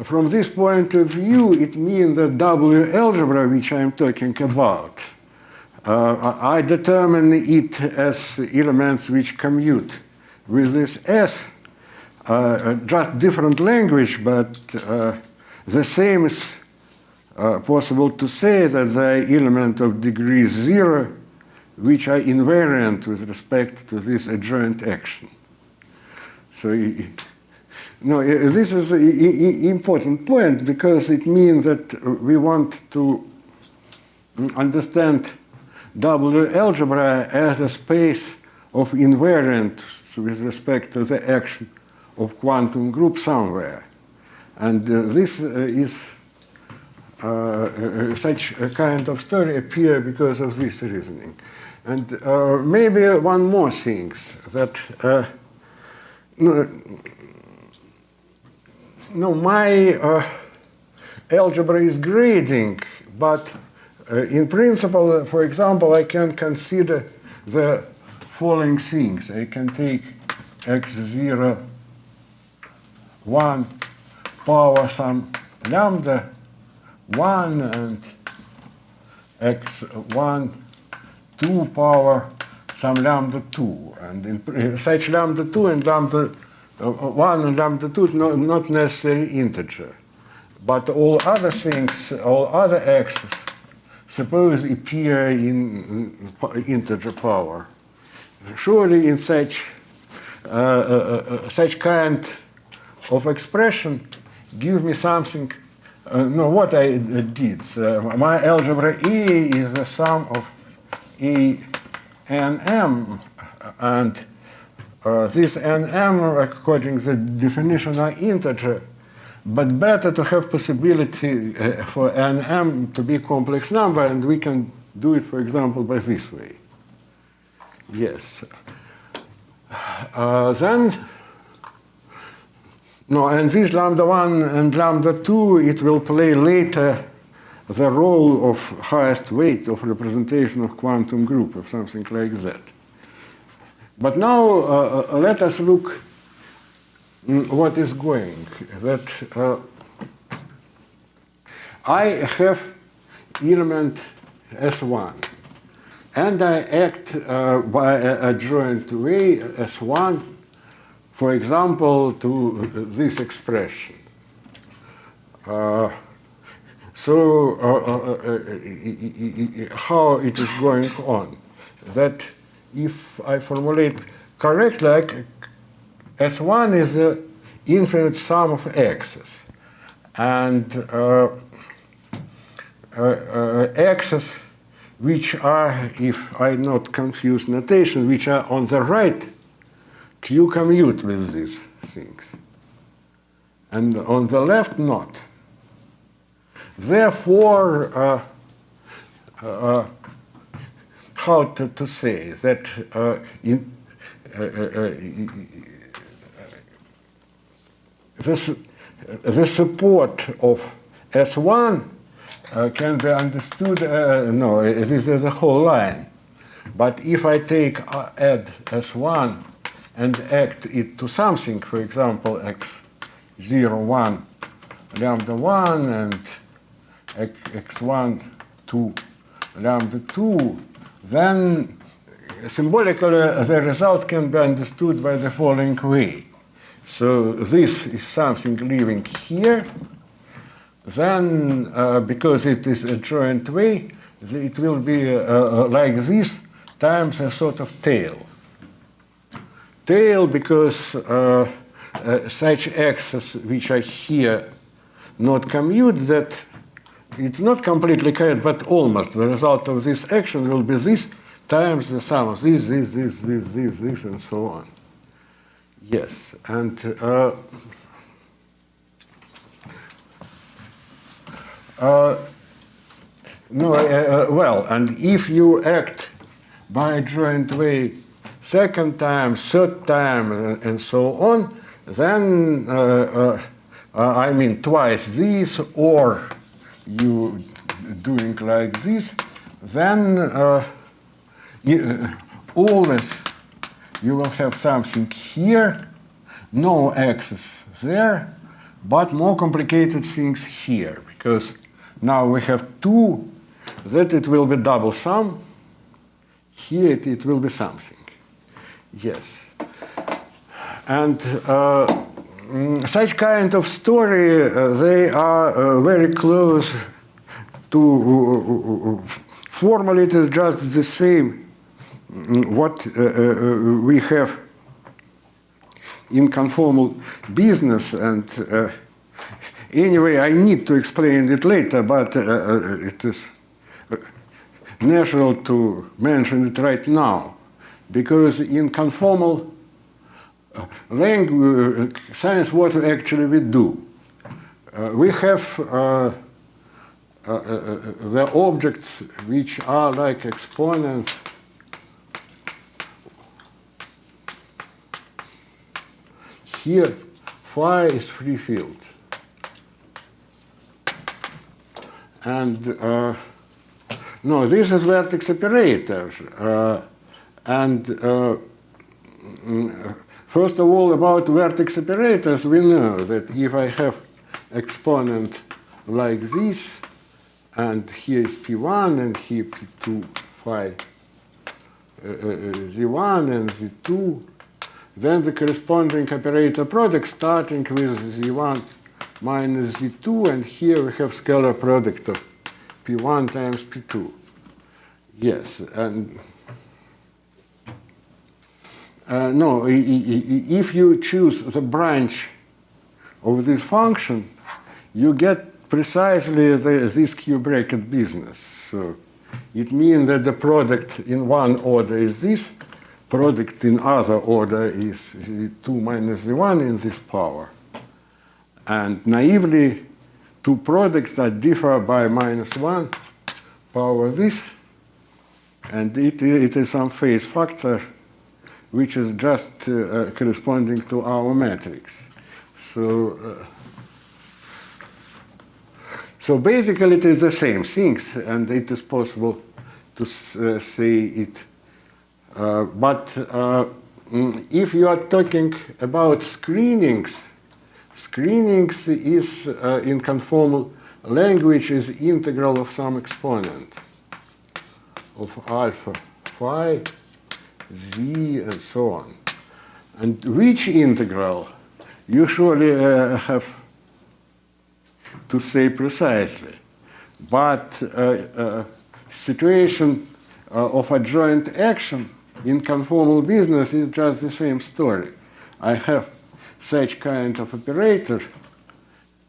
from this point of view, it means that W algebra, which I'm talking about, I determine it as elements which commute with this S, just different language, but the same is possible to say that the element of degree 0, which are invariant with respect to this adjoint action. So no, this is an important point, because it means that we want to understand W algebra as a space of invariant with respect to the action of quantum group somewhere. And this is such a kind of story appear because of this reasoning. And maybe one more thing, that no, my algebra is grading, but in principle, for example, I can consider the following things. I can take x0, 1 power some lambda 1, and x1, 2 power some lambda 2. And in such lambda 2 and lambda 1 and lambda 2 not necessarily integer. But all other things, all other x's, suppose appear in integer power. Surely in such kind of expression give me something. No, what I did. My algebra E is the sum of E and M, and this and M, according to the definition, are integer. But better to have possibility for n m to be a complex number, and we can do it, for example, by this way. Yes. And this lambda 1 and lambda 2, it will play later the role of highest weight of representation of quantum group or something like that. But now let us look what is going. That I have element S1, and I act by a joint way S1, for example, to this expression. How it is going on? That if I formulate correctly, S1 is the infinite sum of x's. And x's which are, if I not confuse notation, which are on the right, Q commute with these things. And on the left, not. Therefore, how to say that the support of S1 can be understood, no, this is a whole line. But if I add S1 and act it to something, for example, x0, 1, lambda 1, and x1 to lambda 2, then symbolically the result can be understood by the following way. So this is something living here. Then, because it is a joint way, it will be like this times a sort of tail. Tail because such x's which are here not commute, that it's not completely correct, but almost. The result of this action will be this times the sum of this, and so on. Yes, and well, and if you act by a joint way second time, third time, and so on, then I mean twice this, or you doing like this, then always you will have something here, no x's there, but more complicated things here, because now we have 2, that it will be double sum, here it will be something. Yes. And such kind of story, they are very close to, formally it is just the same what we have in conformal business, and anyway, I need to explain it later, but it is natural to mention it right now, because in conformal language science, what actually we do, we have the objects which are like exponents here. Phi is free field, and no, this is vertex operator, and first of all, about vertex operators, we know that if I have exponent like this, and here is P1 and here P2 phi Z1 and Z2, then the corresponding operator product starting with Z1 minus Z2, and here we have scalar product of P1 times P2. Yes, and no, if you choose the branch of this function, you get precisely this Q bracket business. So it means that the product in one order is this, product in other order is Z2 minus Z1 in this power. And naively, two products that differ by minus 1 power this, and it is some phase factor which is just corresponding to our matrix. So, so basically it is the same things, and it is possible to say it. But if you are talking about screenings, screenings is in conformal language is integral of some exponent of alpha phi z and so on. And which integral you surely have to say precisely. But situation of adjoint action in conformal business is just the same story. I have such kind of operator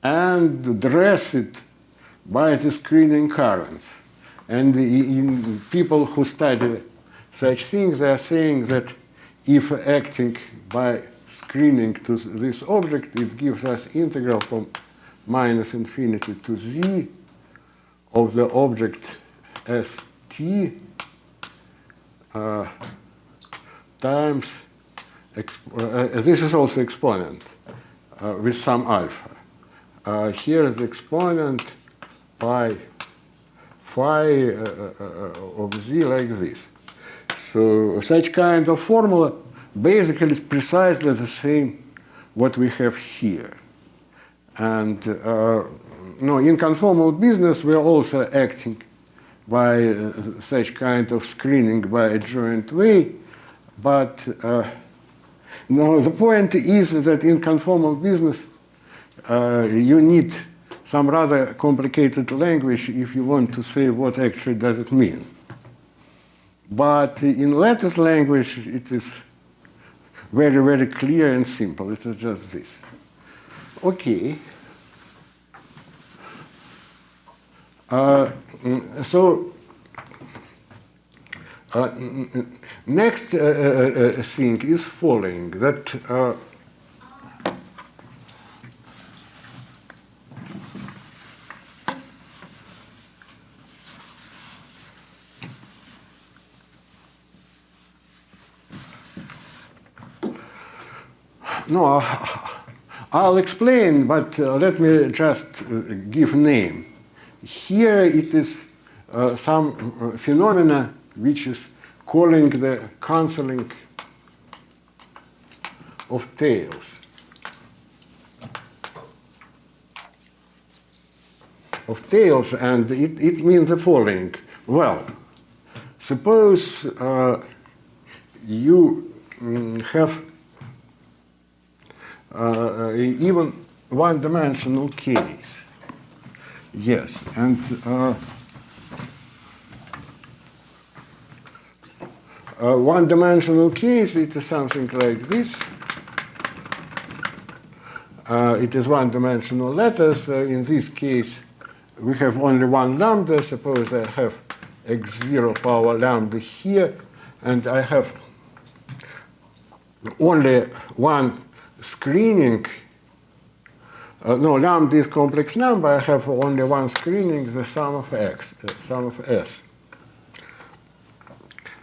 and dress it by the screening currents. And in people who study such things, they are saying that if acting by screening to this object, it gives us integral from minus infinity to z of the object st times, this is also exponent with some alpha. Here is the exponent by phi of z like this. So such kind of formula basically is precisely the same what we have here. And no, in conformal business we are also acting by such kind of screening by adjoint way. But no, the point is that in conformal business you need some rather complicated language if you want to say what actually does it mean. But in lattice language it is very, very clear and simple. It is just this. Okay. So next thing is following that no, I'll explain, but let me just give name. Here it is some phenomena which is calling the cancelling of tails. And it means the following. Well, suppose you have even one-dimensional case. Yes, and one-dimensional case, it is something like this. It is one-dimensional lattice. In this case, we have only one lambda. Suppose I have x0 power lambda here, and I have only one screening. No, lambda is complex number. I have only one screening, the sum of x, sum of s.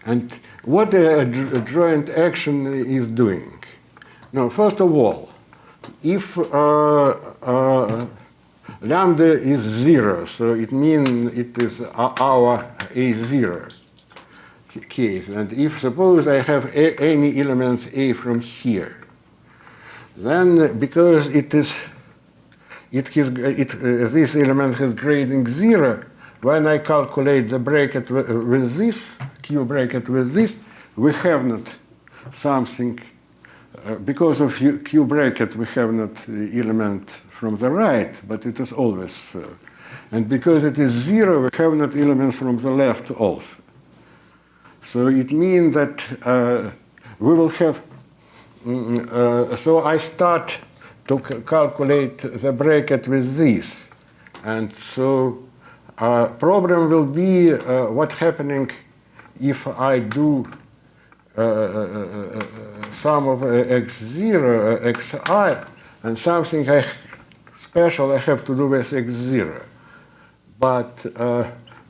And what the adjoint action is doing? Now, first of all, if lambda is 0, so it means it is our A0 case. And if suppose I have any elements A from here, then because this element has grading 0, when I calculate the bracket with this, Q bracket with this, we have not something, because of Q bracket, we have not the element from the right, but it is always so. And because it is 0, we have not elements from the left also. So it means that we will have, so I start to calculate the bracket with this. And so problem will be what's happening if I do sum of x0, xi, and something special I have to do with x0. But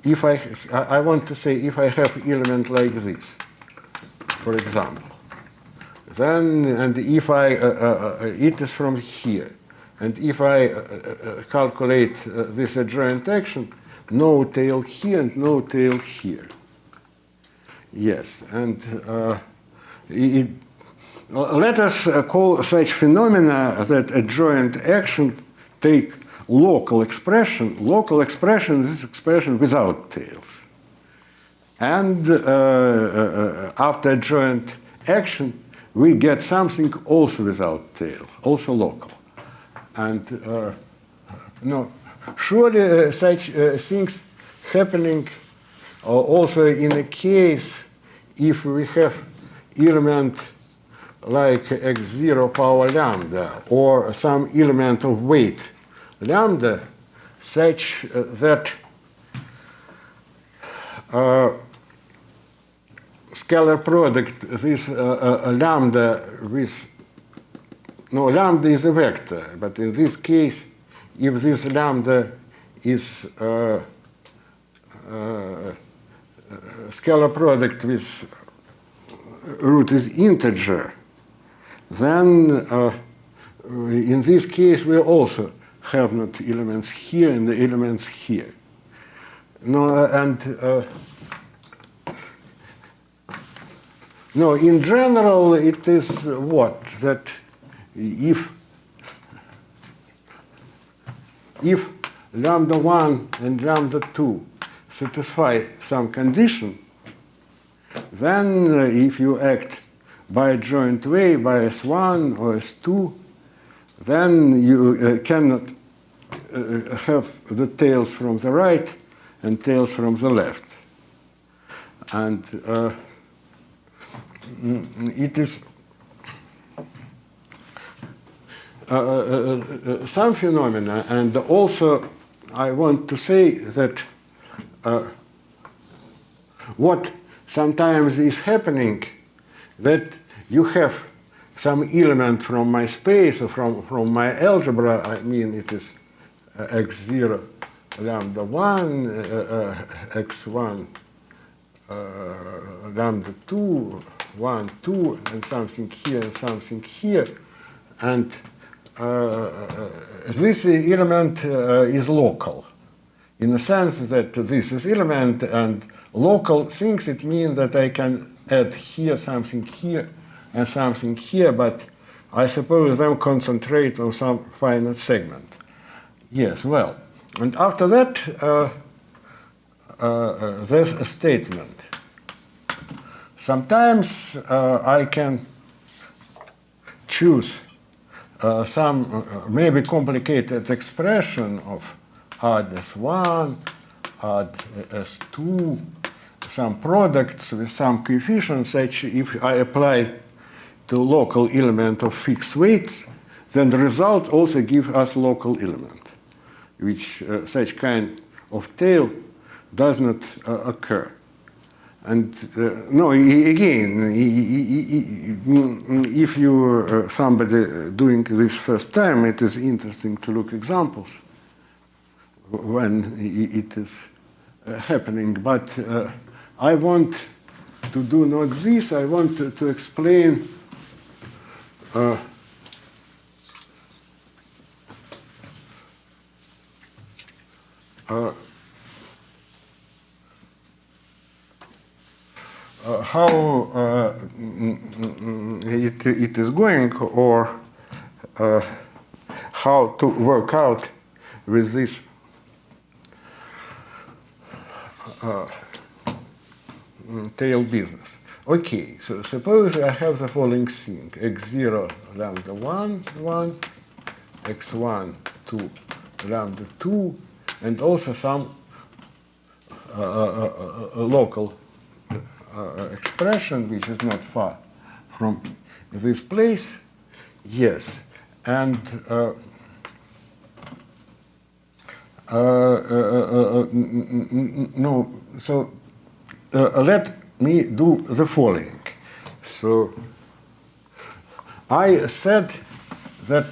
if I want to say if I have element like this, for example, then, and if it is from here, and if I calculate this adjoint action, no tail here and no tail here. Yes, and let us call such phenomena that adjoint action take local expression. Local expression is this expression without tails. And after adjoint action, we get something also without tail, also local. And no, surely such things happening also in a case if we have element like x0 power lambda or some element of weight lambda such that scalar product this lambda with lambda is a vector, but in this case if this lambda is scalar product with root is integer, then in this case we also have not elements here and the elements here. In general it is what? That if lambda 1 and lambda 2 satisfy some condition, then if you act by a joint way, by S1 or S2, then you cannot have the tails from the right and tails from the left. And it is some phenomena, and also I want to say that what sometimes is happening, that you have some element from my space or from my algebra, I mean it is x0 lambda 1, x1 lambda 2, 1, 2, and something here and something here. And this element is local, in the sense that this is element, and local things, it means that I can add here something here and something here, but I suppose them concentrate on some finite segment. Yes, well, and after that, there's a statement. Sometimes I can choose some maybe complicated expression of add S1, add S2, some products with some coefficients, such if I apply to local element of fixed weight, then the result also gives us local element, which such kind of tail does not occur. And again, if you somebody doing this first time, it is interesting to look examples when it is happening. But I want to do not this. I want to explain how it is going, or how to work out with this tail business. Okay, so suppose I have the following thing: x0 lambda 1, 1, x1 2 lambda 2, and also some local expression which is not far from this place. Yes, and no, so let me do the following. So I said that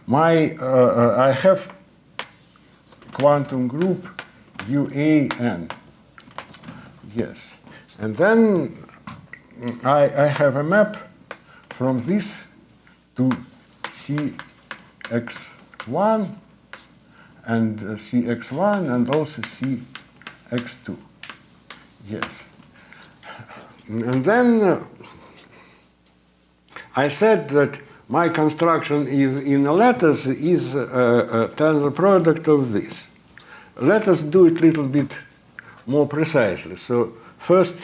I have quantum group UAN. Yes, and then I have a map from this to CX1 and CX1 and also CX2. Yes. And then I said that my construction is in a lattice is a tensor product of this. Let us do it a little bit more precisely. So first,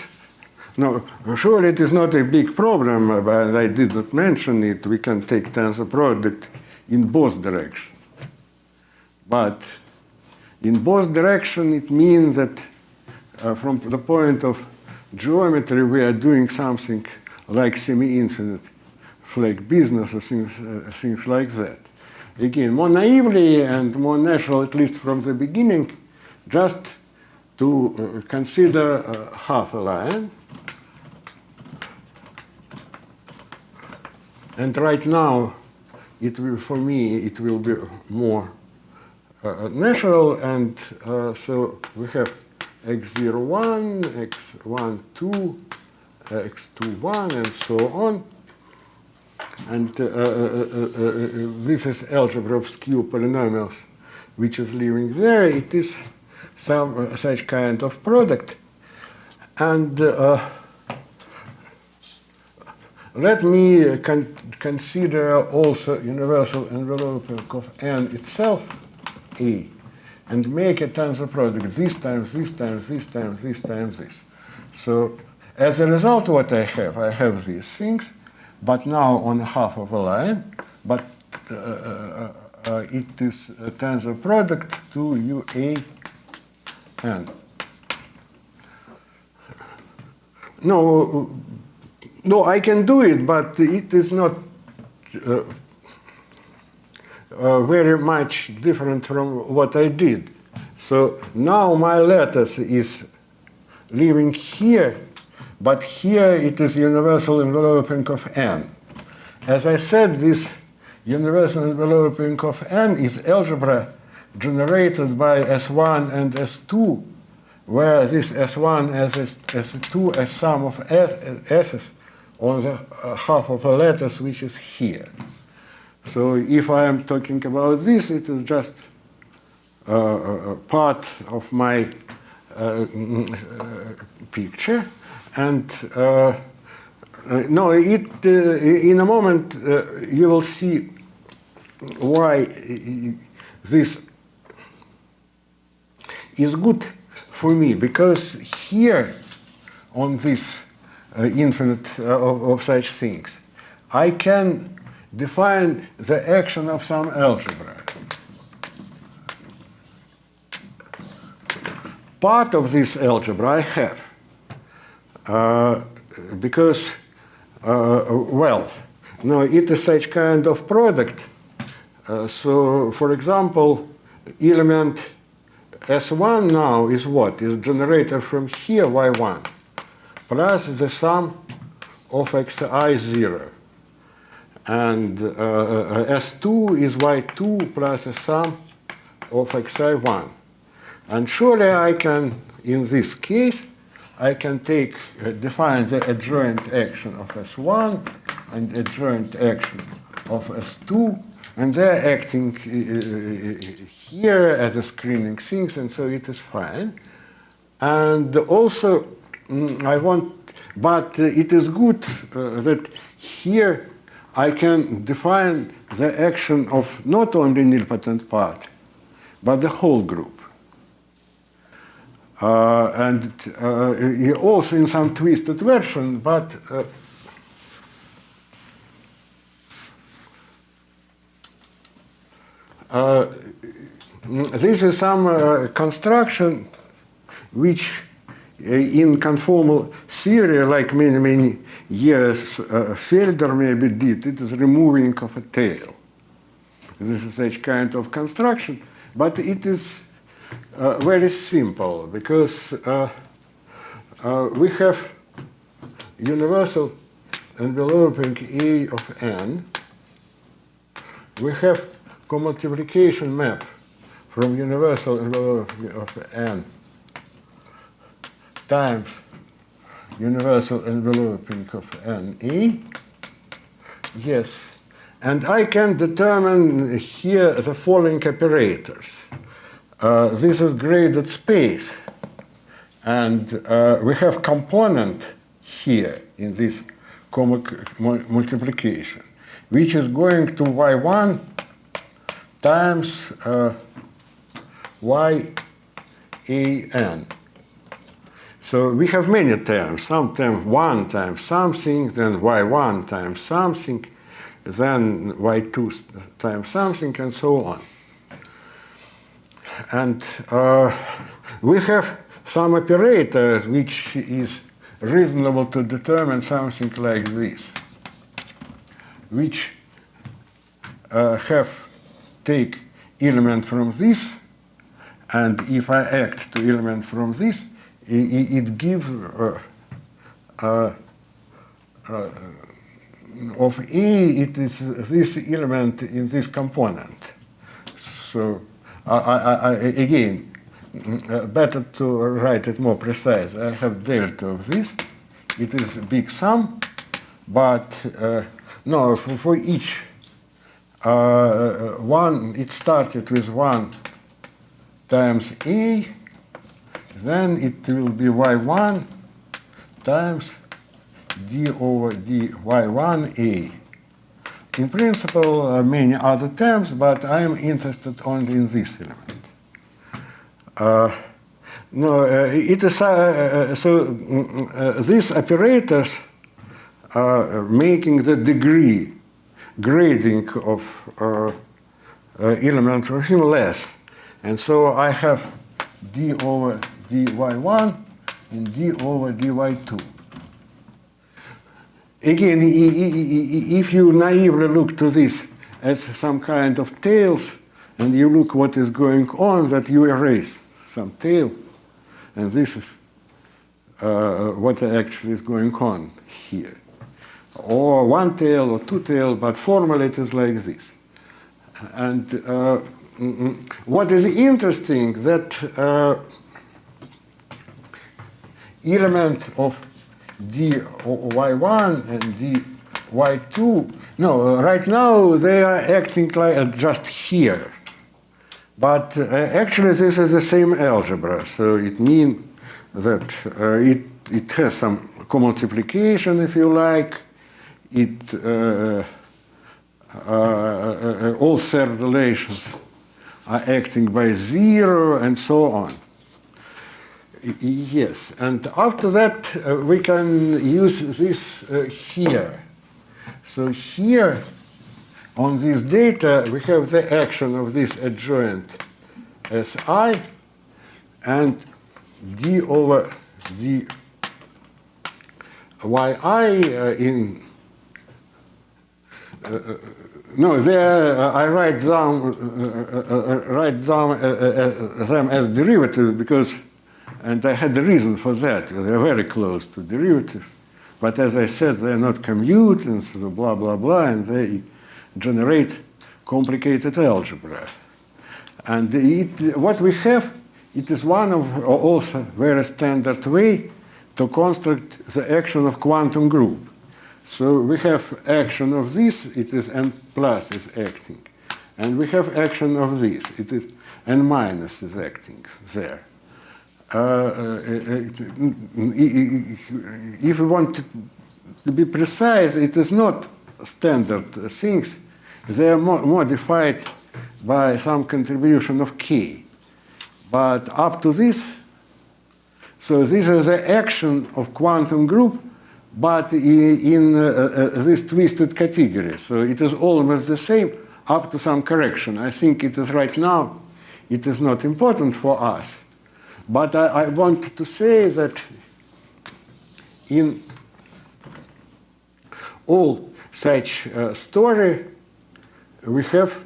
no, surely it is not a big problem, but I did not mention it. We can take tensor product in both directions. But in both directions, it means that from the point of geometry, we are doing something like semi-infinite flag business or things like that. Again, more naively and more natural, at least from the beginning, just to consider half a line. And right now, it will, for me, it will be more natural, and so we have x01, x12, x21, and so on. And this is algebra of skew polynomials, which is living there. It is some such kind of product. And let me consider also universal enveloping of n itself, A, and make a tensor product this times, this times, this times, this times, this. So as a result, what I have these things, but now on half of a line, but it is a tensor product to UAN. No, I can do it, but it is not very much different from what I did. So now my lattice is living here, but here it is universal enveloping of n. As I said, this universal enveloping of n is algebra generated by S1 and S2, where this S1 and S2 is sum of S's on the half of a lattice which is here. So if I am talking about this, it is just part of my picture. And no, in a moment you will see why this is good for me, because here on this infinite of such things, I can define the action of some algebra. Part of this algebra I have, because, well, no, it is such kind of product. So, for example, element S1 now is what? Is generated from here, Y1, plus the sum of xi0. And S2 is Y2 plus a sum of xi1. And surely I can, in this case, I can define the adjoint action of S1 and adjoint action of S2, and they're acting here as a screening things, and so it is fine. And also, but it is good that here I can define the action of not only nilpotent part, but the whole group. and also in some twisted version, but this is some construction which in conformal theory, like many years Felder maybe did, it is removing of a tail. This is such kind of construction, but it is very simple because we have universal enveloping A of n. We have commultiplication map from universal enveloping of n times universal enveloping of n Yes, and I can determine here the following operators. This is graded space, and we have component here in this multiplication, which is going to y1 times yan. So we have many terms. Some term 1 times something, then y1 times something, then y2 times something, and so on. And we have some operators which is reasonable to determine something like this, which take element from this, and if I act to element from this, it gives of A, it is this element in this component. So again, better to write it more precise. I have delta of this. It is a big sum, but no, for each one, it started with 1 times A, then it will be y1 times d over dy1a. In principle, many other terms, but I am interested only in this element. It is these operators are making the degree grading of element from him less, and so I have d over dy1 and d over dy2. Again, if you naively look to this as some kind of tails, and you look what is going on, that you erase some tail, and this is what actually is going on here. Or one tail or two tail, but formally it is like this. And what is interesting that element of dy1 and dy2, no, right now they are acting like just here. But actually this is the same algebra, so it means that it has some co-multiplication, if you like. It all third relations are acting by 0 and so on. Yes, and after that we can use this here. So here on this data we have the action of this adjoint Si and d over dy in no, there I write down them as derivatives because, and I had a reason for that. They're very close to derivatives, but as I said, they're not commutants, so blah blah blah, and they generate complicated algebra. And what we have, it is one of also very standard way to construct the action of quantum group. So we have action of this, it is n plus is acting. And we have action of this, it is n minus is acting there. If we want to be precise, it is not standard things. They are modified by some contribution of k. But up to this, So this is the action of quantum group, but in this twisted category. So it is almost the same up to some correction. I think it is right now, it is not important for us. But I want to say that in all such story, we have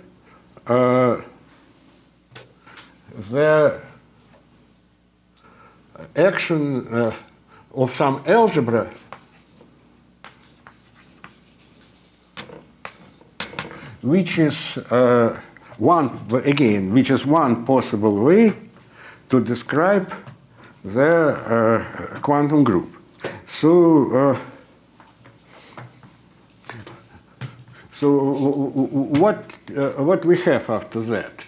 the action of some algebra which is one possible way to describe the quantum group. So what we have after that?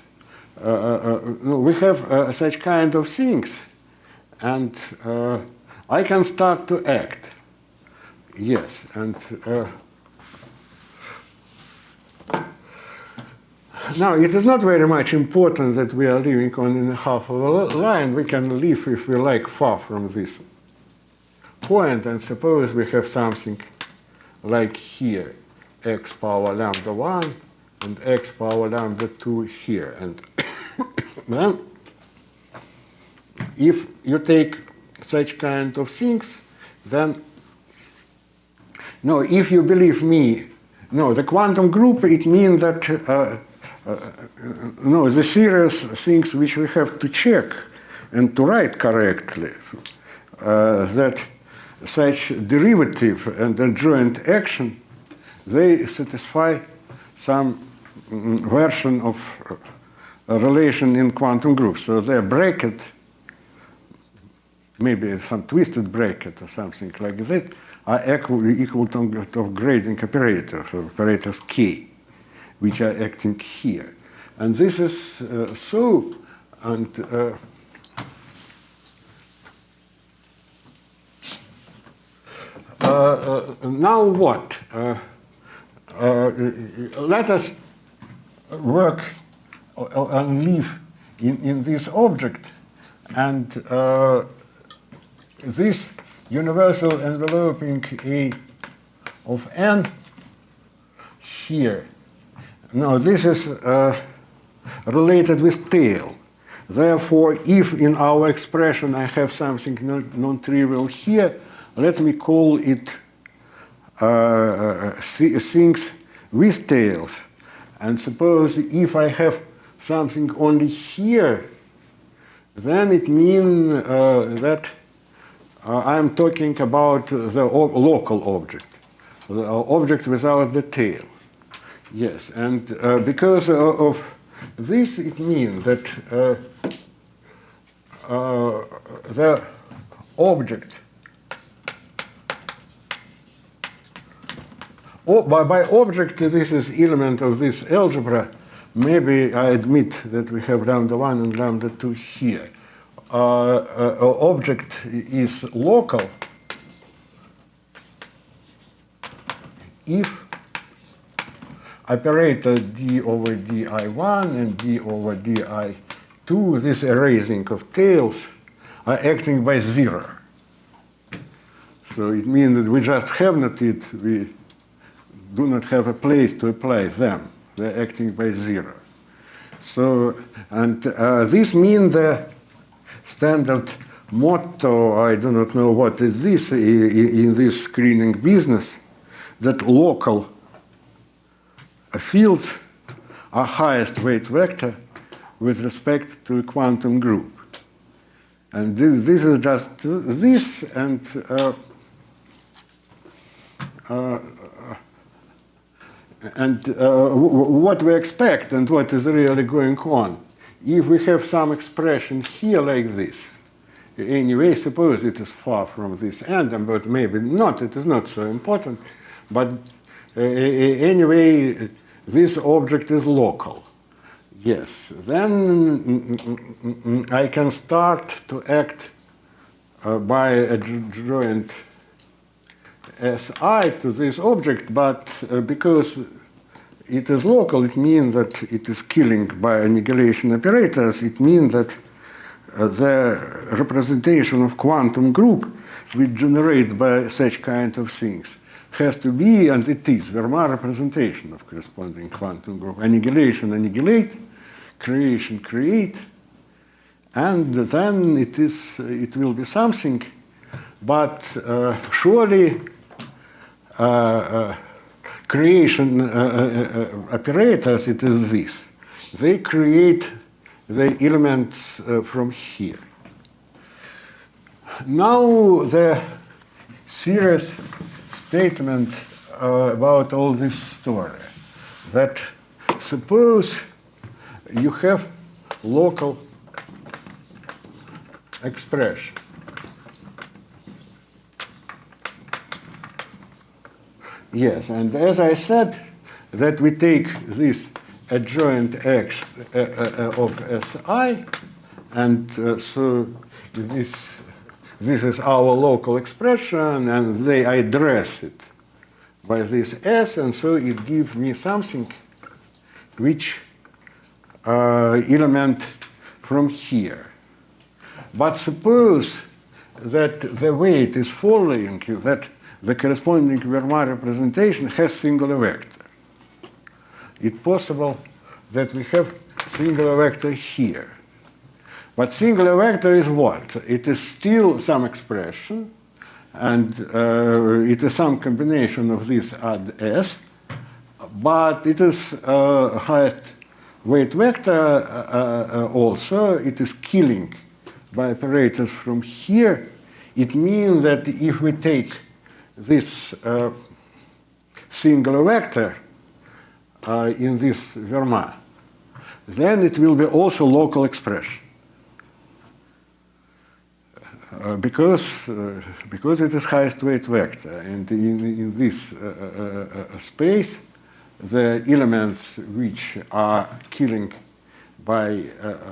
We have such kind of things, and I can start to act. Yes, and now it is not very much important that we are living on in half of a line. We can live, if we like, far from this point, and suppose we have something like here, x power lambda 1 and x power lambda 2 here. And then if you take such kind of things, then no, if you believe me, no, the quantum group, it means that no, the serious things which we have to check and to write correctly, that such derivative and adjoint action, they satisfy some version of a relation in quantum groups. So their bracket, maybe some twisted bracket or something like that, are equal to grading operators, or operators k, which are acting here. And this is so, and now what? Let us work and live in this object, and this universal enveloping A of n here. Now this is related with tail. Therefore, if in our expression I have something non-trivial here, let me call it things with tails. And suppose if I have something only here, then it means that I'm talking about the local object, the object without the tail. Yes, and because of this, it means that the object, by object, this is element of this algebra. Maybe I admit that we have lambda 1 and lambda 2 here. Object is local if operator d over di1 and d over di2, this erasing of tails, are acting by 0. So it means that we just have not it, we do not have a place to apply them. They're acting by 0. So, and this means the standard motto, I do not know what is this in this screening business, that local fields are highest weight vector with respect to a quantum group. And this is just this, and what we expect and what is really going on. If we have some expression here like this, anyway, suppose it is far from this end, but maybe not, it is not so important, but anyway, this object is local. Yes, then I can start to act by adjoint Si to this object, but because it is local, it means that it is killing by annihilation operators. It means that the representation of quantum group which generate by such kind of things has to be, and it is, Fermat representation of corresponding quantum group. Annihilation, annihilate, creation, create, and then it will be something, but surely creation operators, it is this. They create the elements from here. Now the serious statement about all this story, that suppose you have local expression. Yes, and as I said, that we take this adjoint x of Si, and so this is our local expression, and I address it by this S, and so it gives me something which element from here. But suppose that the weight is following, that the corresponding Fermat representation has singular vector. It's possible that we have singular vector here. But singular vector is what? It is still some expression, and it is some combination of this add S, but it is highest weight vector also. It is killing by operators from here. It means that if we take this singular vector in this Fermat, then it will be also local expression. Because it is highest weight vector, and in this space, the elements which are killing by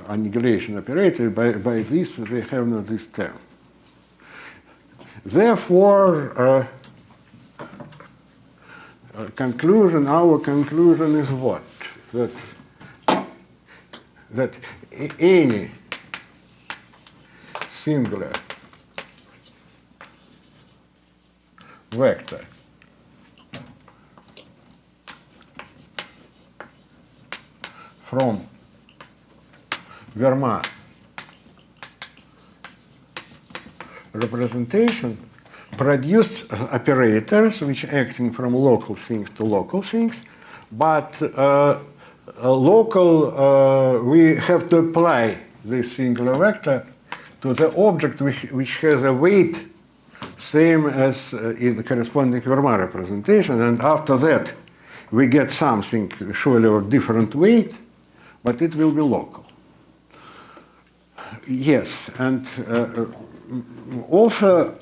annihilation operator, by this, they have not this term. Therefore, our conclusion is what? That any singular vector from Fermat representation produced operators which acting from local things to local things, but local, we have to apply this singular vector to the object which has a weight same as in the corresponding Fermat representation, and after that we get something surely of different weight, but it will be local. Yes, and also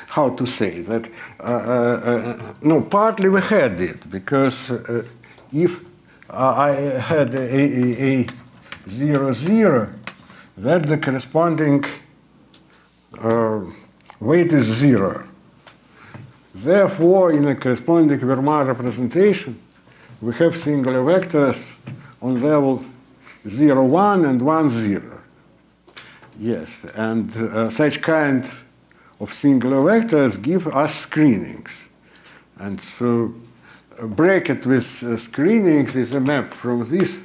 how to say that? No, partly we had it, because if I had a 0, 0, that the corresponding weight is 0. Therefore, in a corresponding Fermat representation, we have singular vectors on level 0, 1 and 1, 0. Yes, and such kind of singular vectors give us screenings. And so a bracket with screenings is a map from this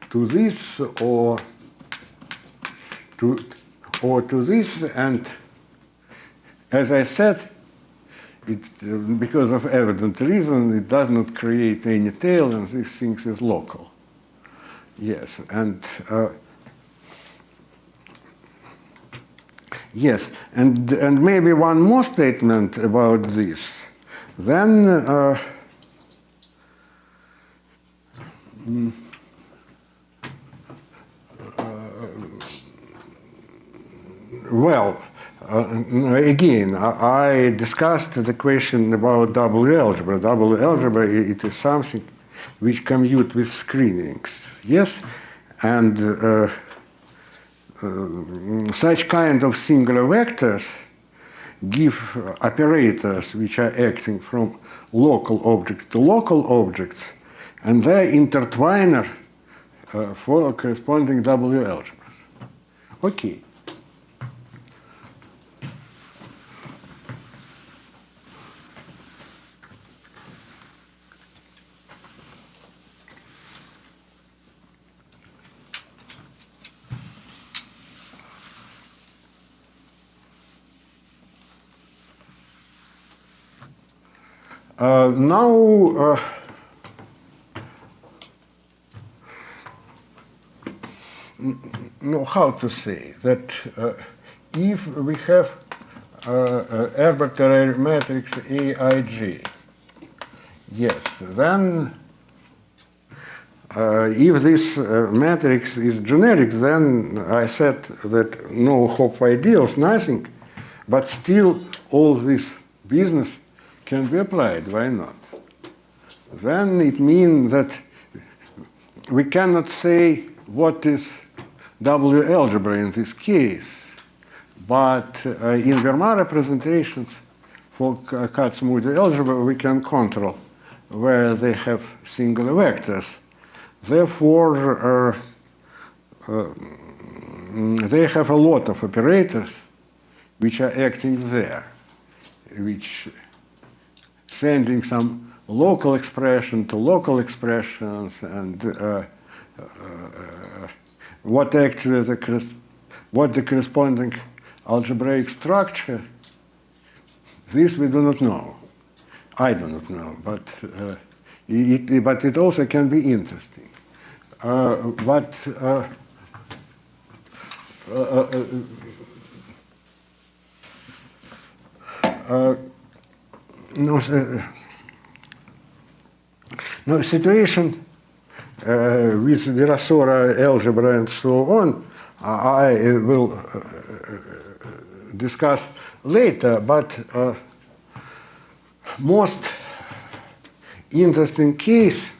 to this, or to this, and as I said, because of evident reason, it does not create any tail, and these things is local. Yes, and yes, and maybe one more statement about this. Then well, again, I discussed the question about W-algebra. W-algebra, it is something which commute with screenings. Yes, and such kind of singular vectors give operators which are acting from local objects to local objects, and they're intertwiner for corresponding W-algebras. Okay. Now, how to say that if we have arbitrary matrix Aij, yes, then if this matrix is generic, then I said that no Hopf ideals, nothing, but still all this business can be applied. Why not? Then it means that we cannot say what is W-algebra in this case, but in Fermat representations for Kac-Moody algebra we can control where they have singular vectors. Therefore, they have a lot of operators which are acting there, which sending some local expression to local expressions, and what actually what the corresponding algebraic structure, this we do not know. I do not know, but it also can be interesting. No situation with Virasoro algebra and so on, I will discuss later, but most interesting case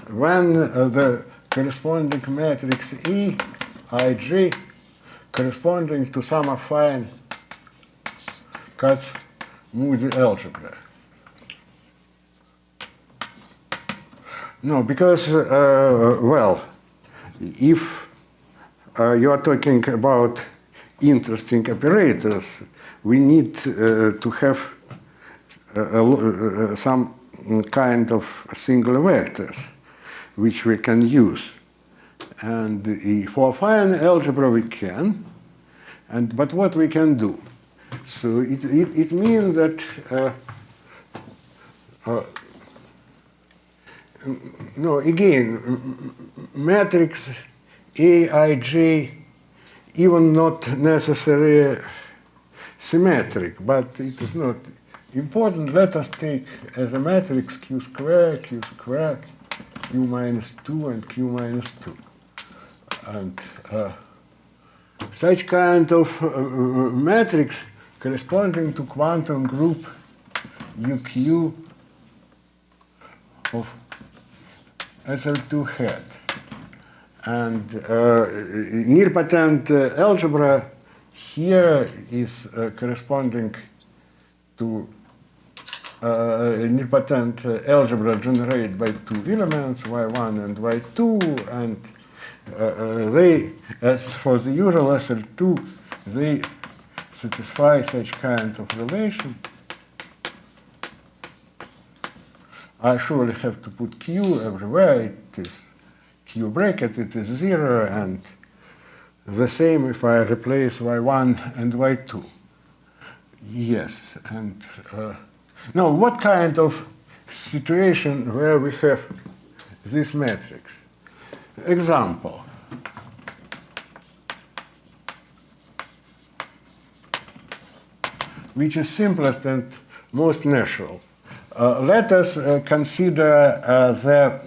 when the corresponding matrix E, Ij, corresponding to some affine Kac-Moody algebra. No, because, well, if you are talking about interesting operators, we need to have some kind of singular vectors which we can use. And for affine algebra we can, but what we can do? So it means that no, again, matrix Aij, even not necessarily symmetric, but it is not important. Let us take as a matrix Q square, Q minus 2, and Q minus 2. And such kind of matrix corresponding to quantum group UQ of SL2 hat. And nilpotent algebra here is corresponding to nilpotent algebra generated by two elements, y1 and y2, and they, as for the usual SL2, they satisfy such kind of relation. I surely have to put Q everywhere. It is Q bracket, it is 0, and the same if I replace y1 and y2. Yes, and now what kind of situation where we have this matrix? Example. Which is simplest and most natural. Let us consider the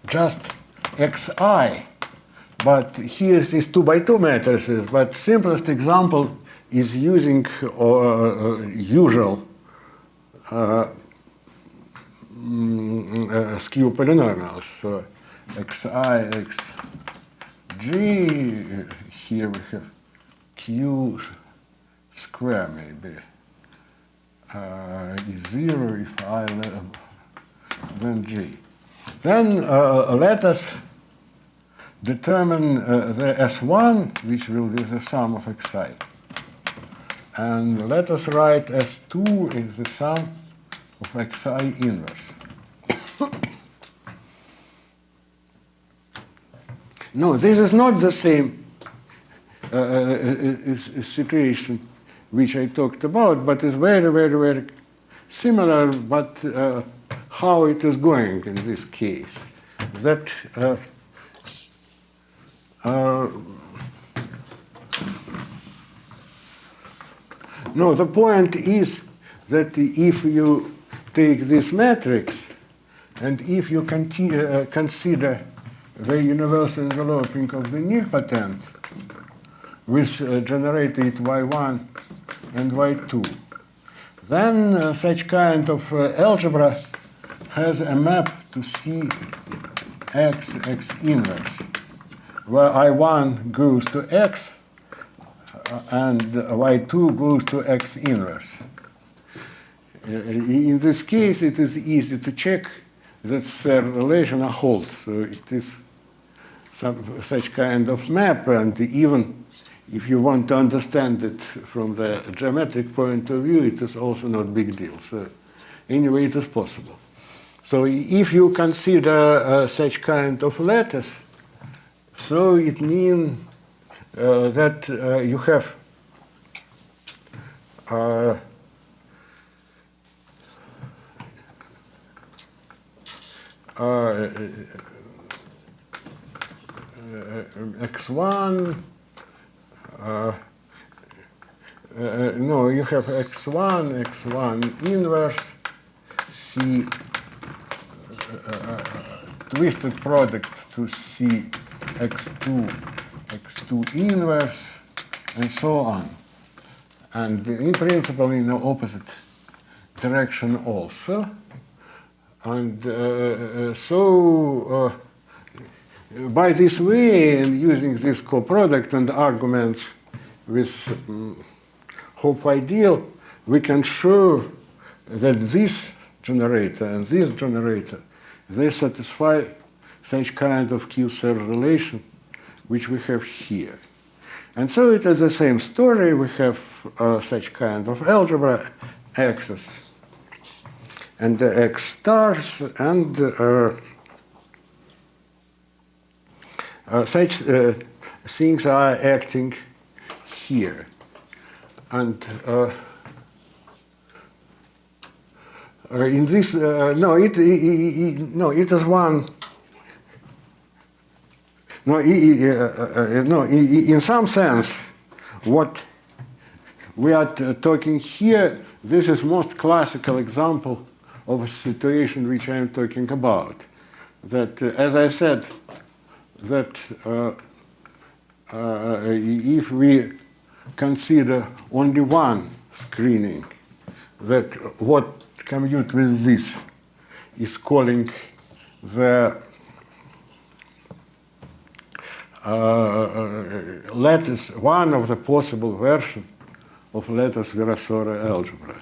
just xi, but here is 2 by 2 matrices, but simplest example is using usual skew polynomials. So xi, xg, here we have q square maybe is 0 if I than G. Then let us determine the S1, which will be the sum of xi. And let us write S2 is the sum of xi inverse. No, this is not the same situation which I talked about, but is very, very, very similar, but how it is going in this case. That no, the point is that if you take this matrix and if you consider the universal enveloping of the nilpotent with generated y1 and y2, then such kind of algebra has a map to C x inverse, where I1 goes to x and y2 goes to x inverse. In this case, it is easy to check that the relation holds. So it is such kind of map, and even if you want to understand it from the geometric point of view, it is also not a big deal. So anyway, it is possible. So if you consider such kind of lattice, so it means that you have x1, no, you have x1 inverse, C twisted product to C x2 inverse, and so on. And in principle, in the opposite direction also. And so by this way, and using this coproduct and arguments with Hopf ideal, we can show that this generator and this generator, they satisfy such kind of Q-cell relation which we have here. And so it is the same story. We have such kind of algebra, x's and the x stars, and such things are acting here. And in this, no, it is one. No, in some sense, what we are talking here, this is most classical example of a situation which I am talking about. That, as I said, that if we consider only one screening, that what commute with this is calling the lattice, one of the possible versions of lattice Virasoro algebra.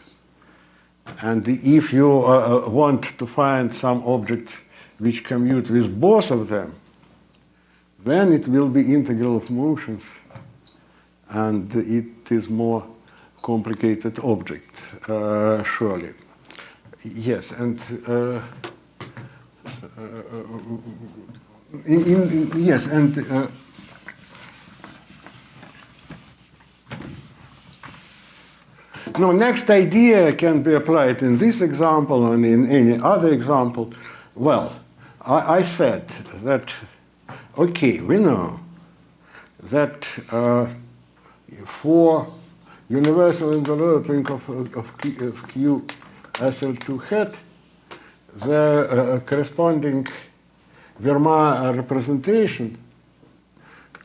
And if you want to find some objects which commute with both of them, then it will be integral of motions, and it is more complicated object, surely. Yes, and yes, and now next idea can be applied in this example and in any other example. Well, I said that, okay, we know that for universal enveloping of Q SL2 hat, the corresponding Verma representation,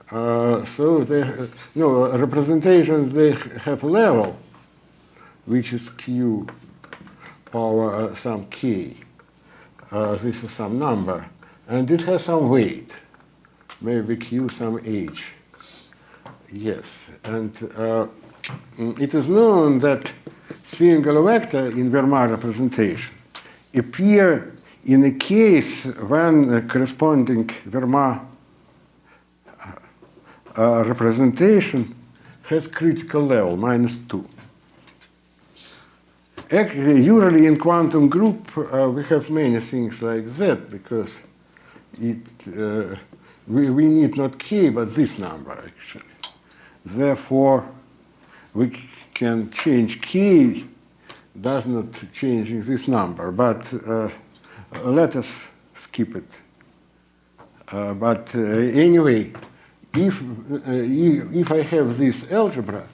so they, no, representations, they have level, which is Q power some K. This is some number, and it has some weight, maybe Q some H. Yes, and it is known that single vector in Verma representation appear in a case when a corresponding Fermat representation has critical level, -2. Usually in quantum group, we have many things like that, because we need not k, but this number, actually. Therefore, we can change k, does not change this number, but let us skip it. But anyway, if I have this algebra,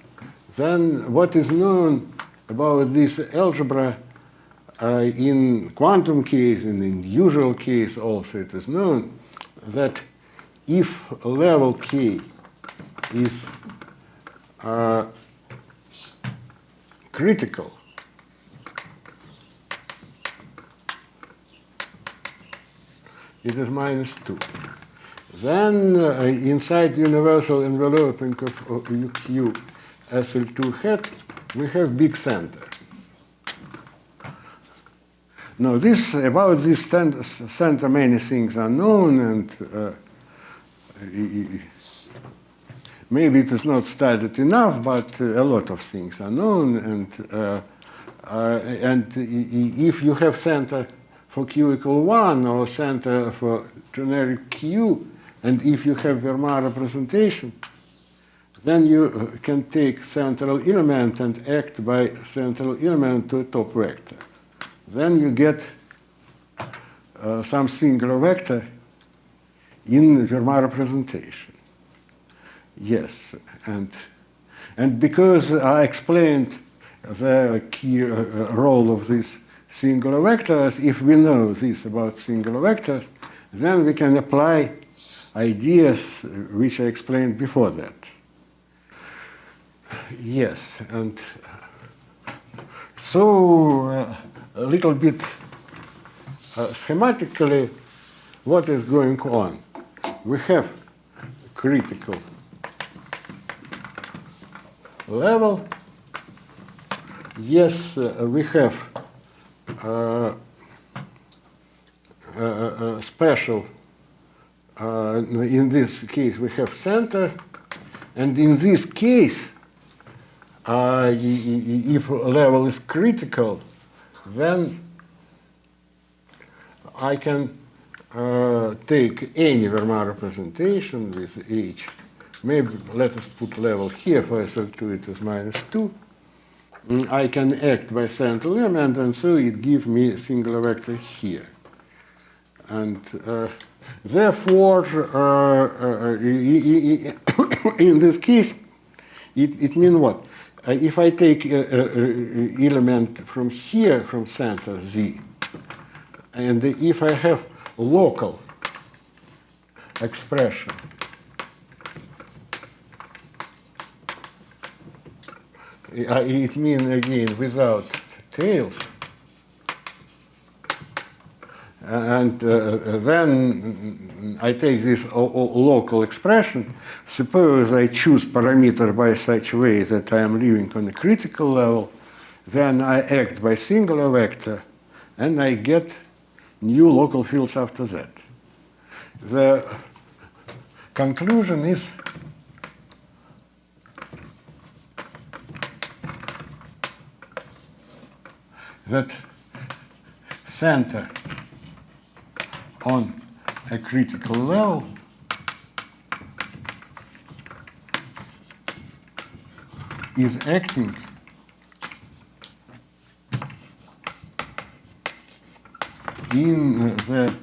then what is known about this algebra in quantum case and in usual case also it is known that if level k is critical, it is -2. Then inside universal enveloping of Q as L2 hat, we have big center. Now, about this center, many things are known, and maybe it is not studied enough, but a lot of things are known. And if you have center for Q equal 1 or center for generic Q, and if you have Fermat representation, then you can take central element and act by central element to a top vector. Then you get some singular vector in Fermat representation. Yes, and because I explained the key role of these singular vectors, if we know this about singular vectors, then we can apply ideas which I explained before that. Yes, and so a little bit schematically, what is going on? We have critical level. Yes, we have special, in this case, we have center, and in this case, if level is critical, then I can take any Fermat representation with H. Maybe let us put level here for SL2, it is -2. I can act by central element, and so it gives me a singular vector here. And therefore, in this case, it means what? If I take element from here, from center Z, and if I have local expression it means again without tails, and then I take this local expression. Suppose I choose parameter by such way that I am living on a critical level, then I act by singular vector, and I get new local fields after that. The conclusion is that center on a critical level is acting in the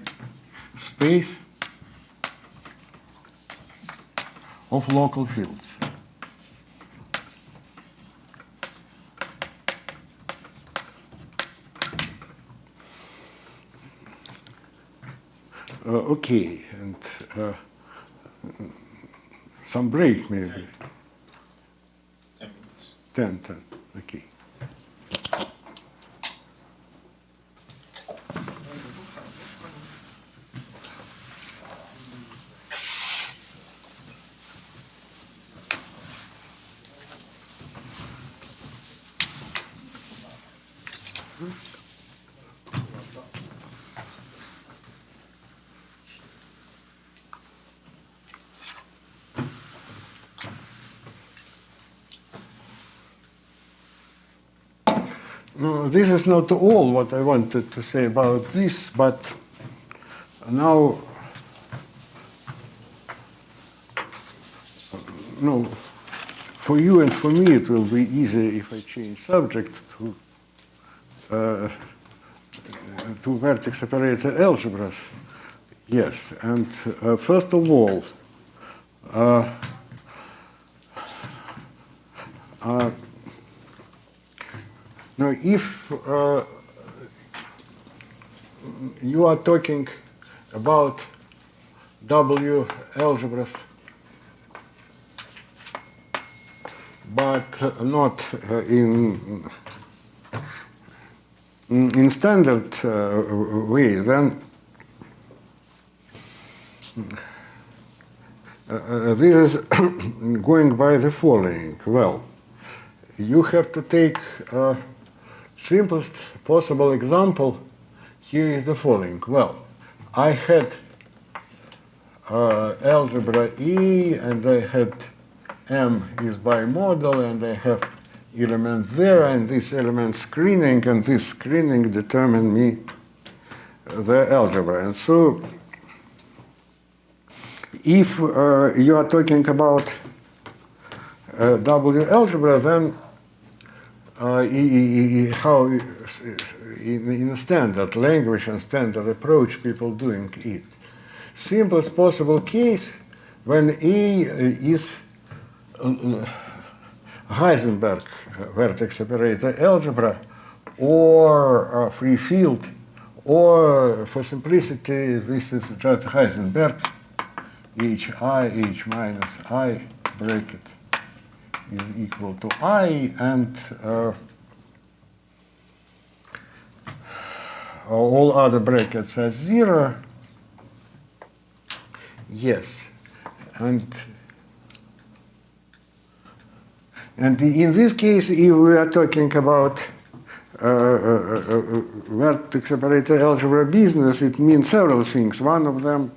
space of local fields. Okay, and some break maybe. 10 minutes. 10, okay. No, this is not all what I wanted to say about this, but now, no, for you and for me it will be easy if I change subject to vertex operator algebras. Yes, and first of all, now if you are talking about W-algebras, but not in standard way, then this is going by the following. Well, you have to take simplest possible example. Here is the following. Well, I had algebra E, and I had M is bimodal, and I have elements there, and this element screening, and this screening determine me the algebra. And so if you are talking about W-algebra, then how in a standard language and standard approach people doing it. Simplest possible case when E is Heisenberg vertex operator algebra or free field, or for simplicity this is just Heisenberg HI, H minus I bracket is equal to I, and all other brackets are 0. Yes, and in this case, if we are talking about vertex operator algebra business, it means several things. One of them,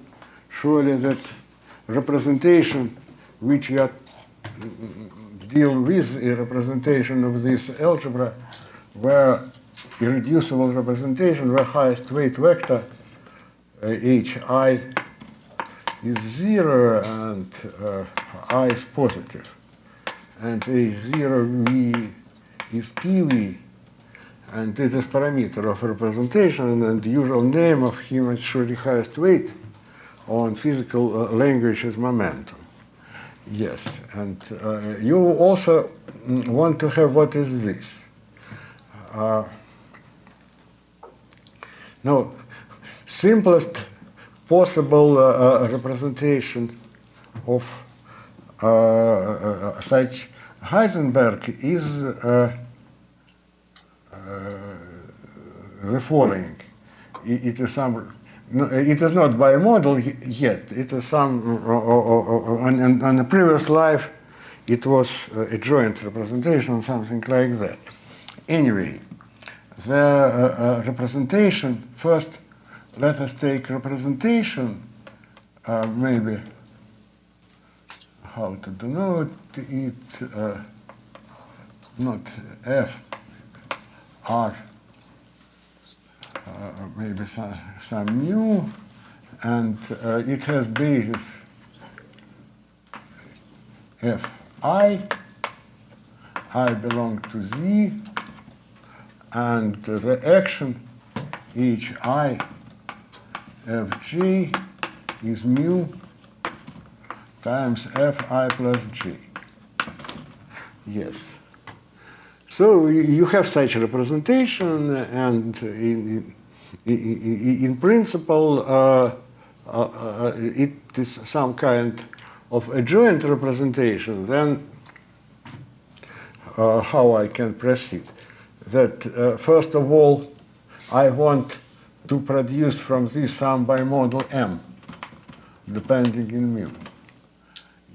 surely, that representation which you are deal with a representation of this algebra where irreducible representation where highest weight vector hi is 0 and I is positive, and A0 V is PV, and it is parameter of representation, and the usual name of him is surely highest weight on physical language is momentum. Yes, and you also want to have what is this. Now, simplest possible representation of such Heisenberg is the following. It is some. No, it is not bimodal yet. It is some, on the previous life, it was a joint representation, something like that. Anyway, the representation, first, let us take representation, maybe how to denote it, not F, R, maybe some mu, and it has basis Fi, I belong to Z, and the action Hi Fj is mu times Fi plus J. Yes. So you have such a representation, and in principle, it is some kind of a joint representation. Then how I can proceed? That first of all, I want to produce from this some bimodal M, depending in mu.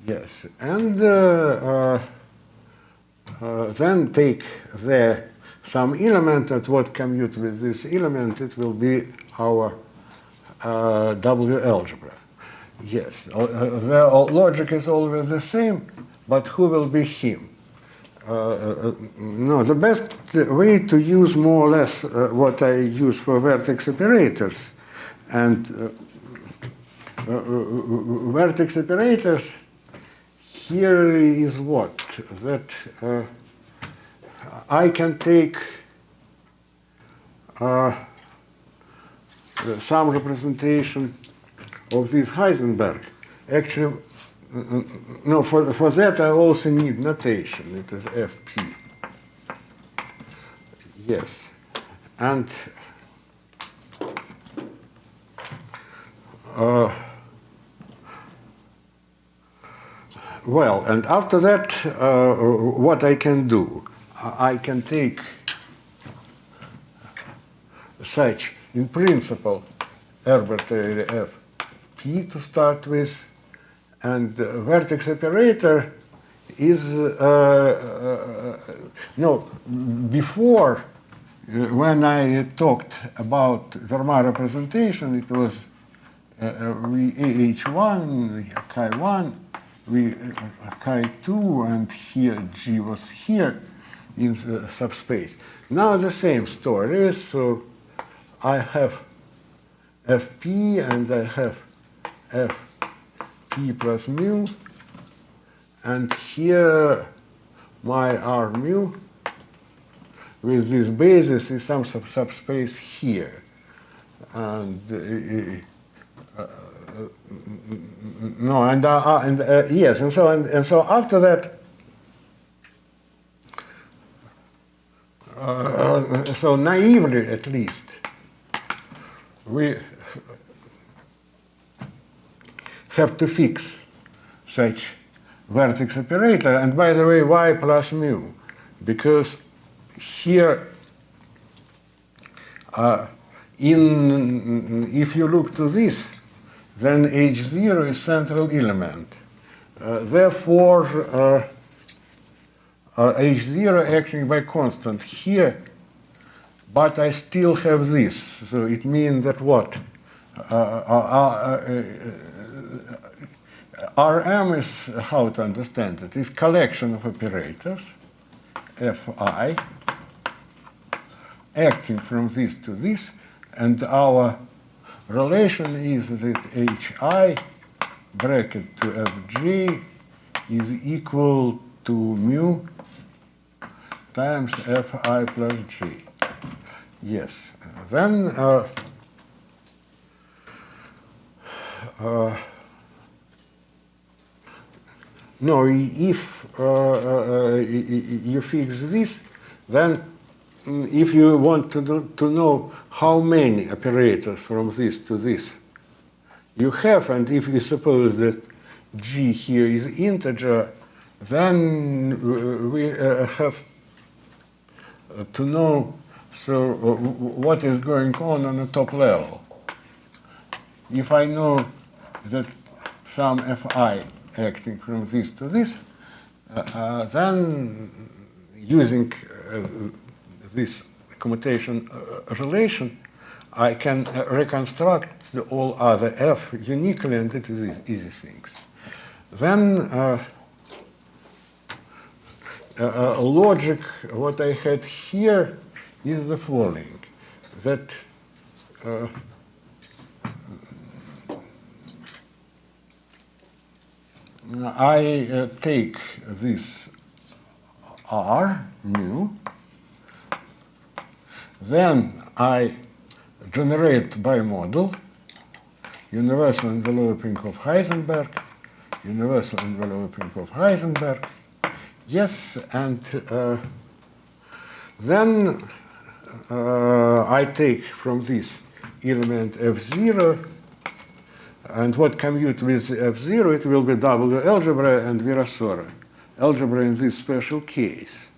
Yes, and then take some element, and what commute with this element, it will be our W-algebra. Yes, the logic is always the same, but who will be him? no, the best way to use more or less what I use for vertex operators. And vertex operators here is what? That I can take some representation of this Heisenberg. Actually, no, for that I also need notation. It is Fp. Yes. And well, and after that, what I can do? I can take such, in principle, arbitrary Fp to start with, and vertex operator is, no, before, when I talked about Fermat representation, it was AH1, Chi1, Chi2, and here G was here in the subspace. Now the same story, so I have Fp and I have Fp plus mu, and here my R mu with this basis is some subspace here. And no, and yes, and so after that, so naively at least, we have to fix such vertex operator. And by the way, y plus mu, because here, if you look to this, then H0 is central element. Therefore, H0 acting by constant here, but I still have this. So it means that what? Rm is, how to understand it, is collection of operators, Fi, acting from this to this, and our relation is that Hi bracket to Fg is equal to mu times Fi plus G. Yes. Then no, if you fix this, then if you want to know how many operators from this to this you have, and if you suppose that G here is integer, then we have to know what is going on the top level. If I know that some Fi acting from this to this, then using this commutation relation, I can reconstruct all other F uniquely, and it is easy things. Then logic, what I had here is the following, that I take this R, mu, then I generate bimodal, universal enveloping of Heisenberg, universal enveloping of Heisenberg. Yes, and then I take from this element F0, and what commute with F0, it will be W-algebra and Virasoro algebra in this special case.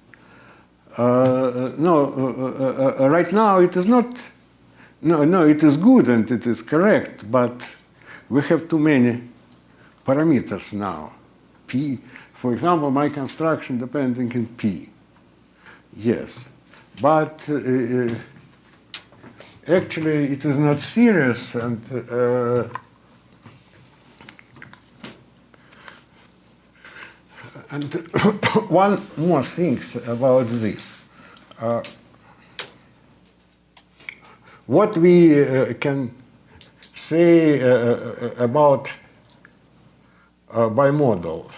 Right now it is not, no, it is good and it is correct, but we have too many parameters now. P, for example, my construction depending in P. Yes, but actually it is not serious, and And one more thing about this. What we can say about bimodal.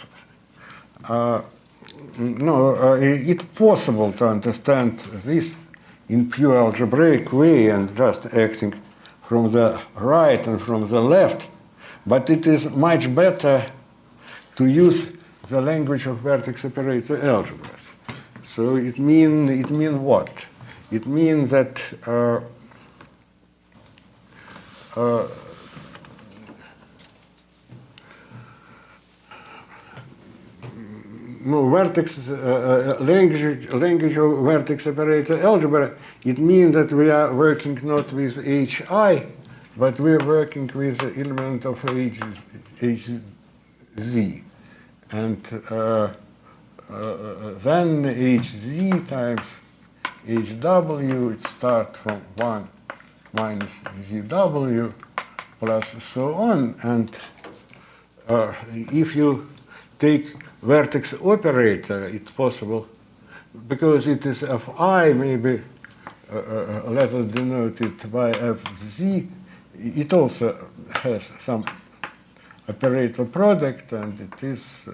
It's possible to understand this in pure algebraic way and just acting from the right and from the left, but it is much better to use the language of vertex operator algebras. So it means what? It means that vertex language of vertex operator algebra, it means that we are working not with hi, but we are working with the element of hz. And then hz times hw, it starts from 1 minus zw plus so on. And if you take vertex operator, it's possible, because it is fi, maybe let us denote it by fz. It also has some operator product, and it is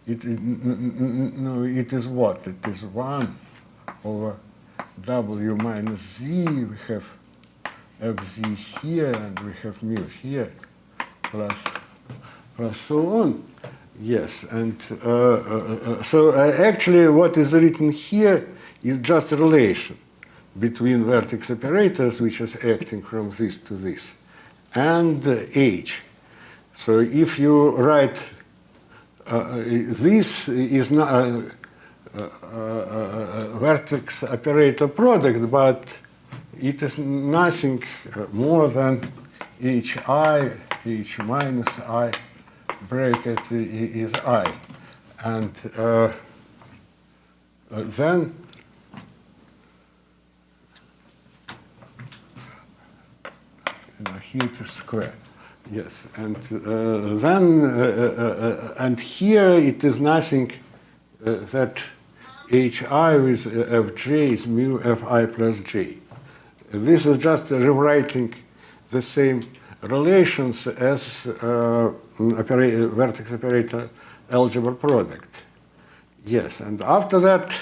it is what? It is 1 over w minus z. We have fz here, and we have mu here, plus so on. Yes, and so actually what is written here is just a relation between vertex operators, which is acting from this to this, and h. So if you write this is not vertex operator product, but it is nothing more than hi, h minus I bracket is I. And then here it is square. Yes, and then and here it is nothing that hi with fj is mu fi plus j. This is just rewriting the same relations as vertex operator algebra product. Yes, and after that,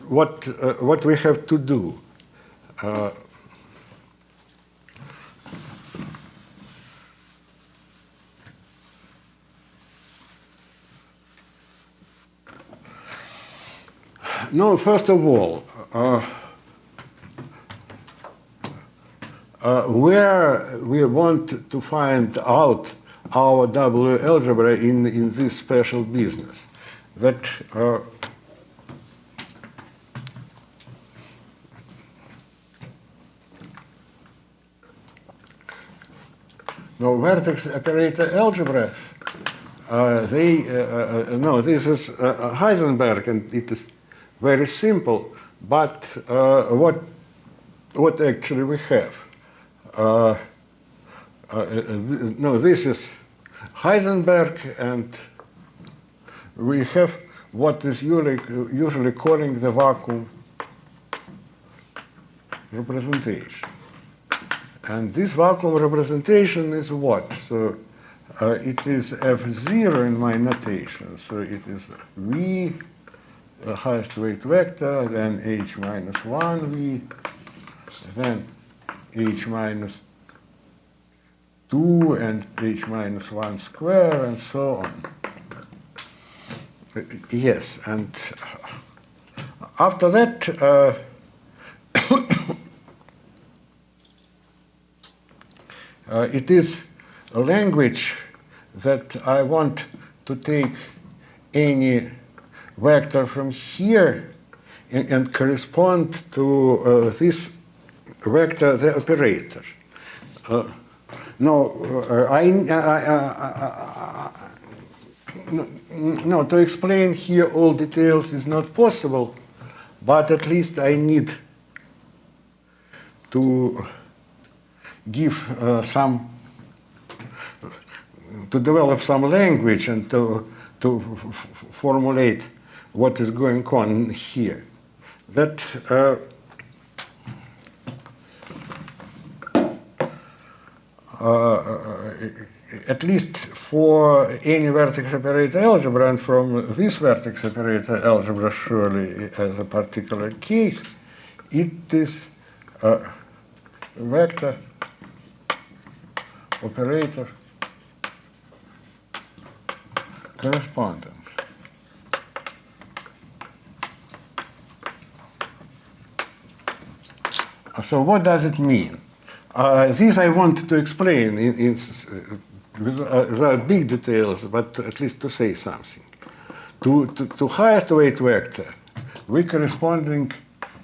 what we have to do? No, first of all, where we want to find out our W algebra in this special business, that no, vertex operator algebras, no, this is Heisenberg, and it is very simple, but what actually we have? No, this is Heisenberg, and we have what is usually calling the vacuum representation. And this vacuum representation is what? So it is F0 in my notation. So it is V, highest weight vector, then H minus 1V, then H minus 2 and H minus 1 square, and so on. Yes, and after that, it is a language that I want to take any vector from here and correspond to this vector, the operator. No, to explain here all details is not possible, but at least I need to give to develop some language and to formulate what is going on here. That at least for any vertex operator algebra, and from this vertex operator algebra surely as a particular case, it is a vector operator correspondence. So what does it mean? This I want to explain without big details, but at least to say something. To highest weight vector, we corresponding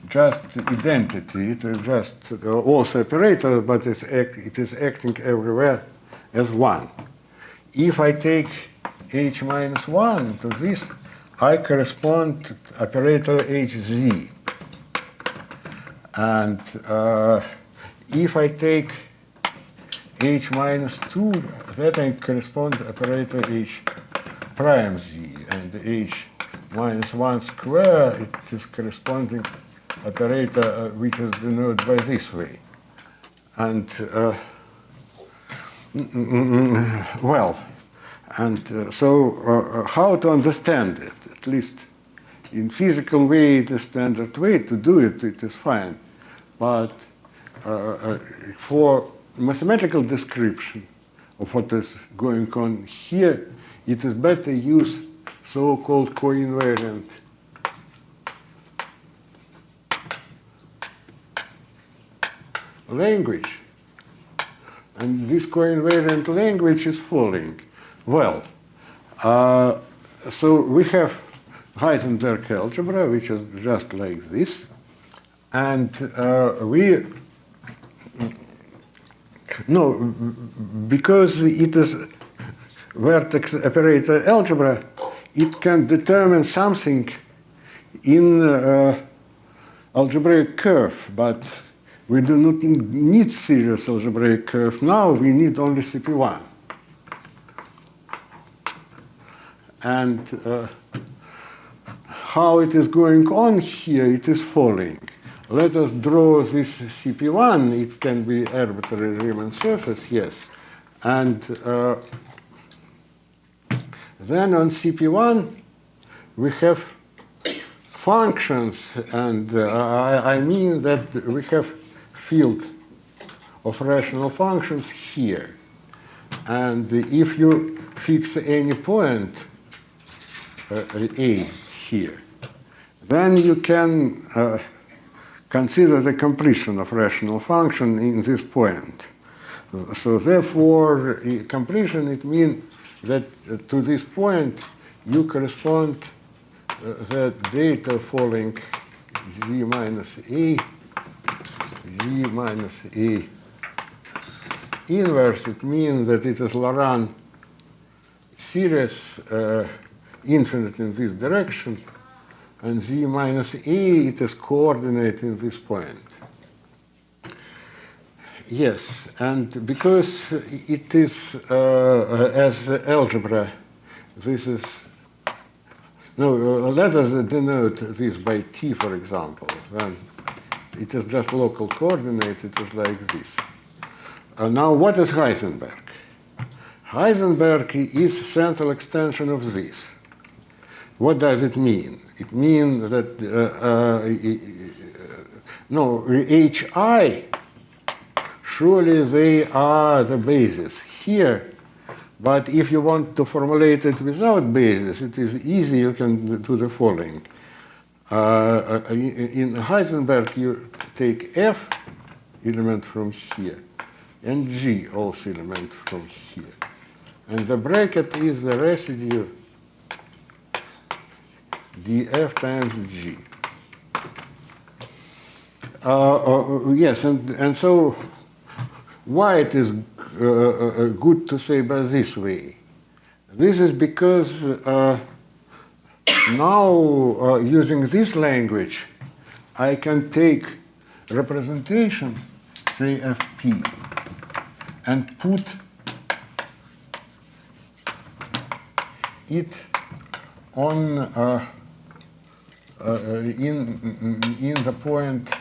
just identity. It is just also operator, but it is acting everywhere as 1. If I take h minus 1 to this, I correspond to operator hz. And if I take h minus 2, that I correspond to operator h prime z, and h minus 1 square, it is corresponding operator which is denoted by this way. And well, and so how to understand it? At least in physical way, the standard way to do it, it is fine. But for mathematical description of what is going on here, it is better use so-called co-invariant language. And this co-invariant language is following. Well, so we have Heisenberg algebra, which is just like this. And because it is vertex operator algebra, it can determine something in algebraic curve, but we do not need serious algebraic curve now, we need only CP1. And how it is going on here, it is following. Let us draw this CP1. It can be arbitrary Riemann surface, yes. And then on CP1, we have functions. And I mean that we have field of rational functions here. And if you fix any point, A here, then you can consider the completion of rational function in this point. So therefore, completion, it means that to this point, you correspond the data following z minus a inverse. It means that it is Laurent series infinite in this direction, and z minus a, it is coordinate in this point. Yes, and because it is as algebra, this is, no, let us denote this by t, for example. Then it is just local coordinate, it is like this. Now, what is Heisenberg? Heisenberg is central extension of this. What does it mean? It means that, hi, surely they are the basis here, but if you want to formulate it without basis, it is easy, you can do the following. In Heisenberg, you take F element from here, and G also element from here. And the bracket is the residue df times G. Yes, and so why it is good to say by this way? This is because now using this language, I can take representation, say Fp, and put it on in the point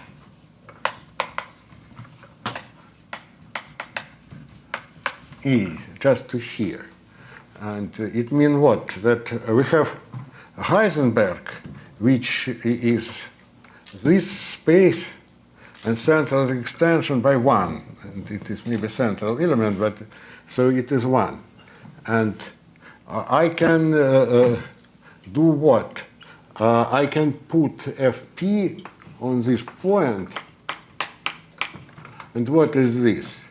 E, just to here. And it means what? That we have Heisenberg, which is this space and central extension by 1. And it is maybe central element, but so it is 1. And I can do what? I can put Fp on this point. And what is this?